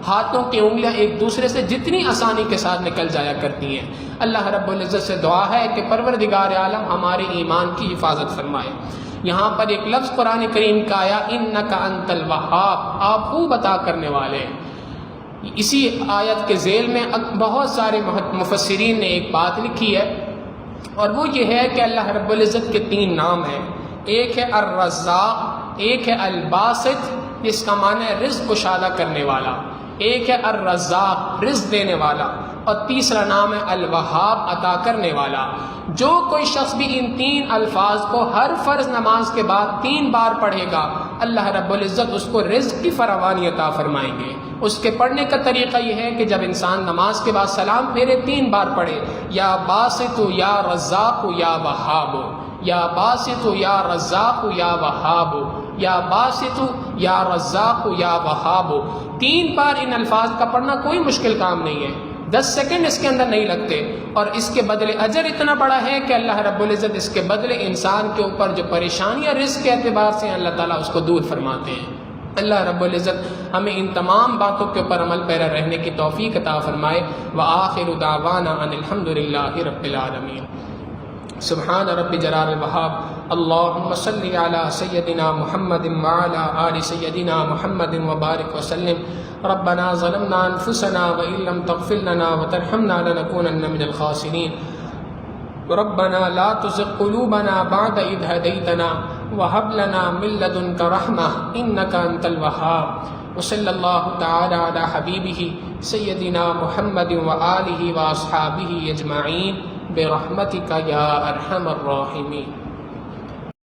ہاتھوں کی انگلیاں ایک دوسرے سے جتنی آسانی کے ساتھ نکل جایا کرتی ہیں۔ اللہ رب العزت سے دعا ہے کہ پروردگار عالم ہمارے ایمان کی حفاظت فرمائے۔ یہاں پر ایک لفظ قرآن کریم کا آیا انک انت الوہاب، آپ خوب عطا کرنے والے ہیں۔ اسی آیت کے ذیل میں بہت سارے مفسرین نے ایک بات لکھی ہے اور وہ یہ ہے کہ اللہ رب العزت کے 3 نام ہیں. ایک ہے الرزاق، ایک ہے الباسط جس کا معنی ہے رزق کشادہ کرنے والا، ایک ہے الرزاق رزق دینے والا، اور تیسرا نام ہے الوہاب عطا کرنے والا. جو کوئی شخص بھی ان 3 الفاظ کو ہر فرض نماز کے بعد 3 بار پڑھے گا، اللہ رب العزت اس کو رزق کی فراوانی عطا فرمائیں گے. اس کے پڑھنے کا طریقہ یہ ہے کہ جب انسان نماز کے بعد سلام پھیرے 3 بار پڑھے، یا باسط یا رزاق یا وہاب، یا باسط یا رزاق یا وہاب، یا باسط یا رزاق یا وہاب. 3 بار ان الفاظ کا پڑھنا کوئی مشکل کام نہیں ہے، 10 سیکنڈ اس کے اندر نہیں لگتے، اور اس کے بدلے اجر اتنا بڑا ہے کہ اللہ رب العزت اس کے بدلے انسان کے اوپر جو پریشانیاں رزق کے اعتبار سے ہیں اللہ تعالیٰ اس کو دور فرماتے ہیں. اللہ رب العزت ہمیں ان تمام باتوں کے اوپر عمل پیرا رہنے کی توفیق عطا فرمائے. وآخر دعوانا ان الحمد للہ رب العالمین. سبحان رب جلال الوہاب. اللہم صلی علی سیدنا محمد وعلی آل سیدنا محمد وبارک وسلم. ربنا ظلمنا انفسنا وإن لم تغفر لنا وترحمنا لنكونن من الخاسرین. ربنا لا تزغ قلوبنا بعد إذ هديتنا وهب لنا من لدنك رحمة إنك أنت الوهاب. وصلى الله تعالى على حبيبه سيدنا محمد وآله وأصحابه أجمعين برحمتك يا أرحم الراحمين.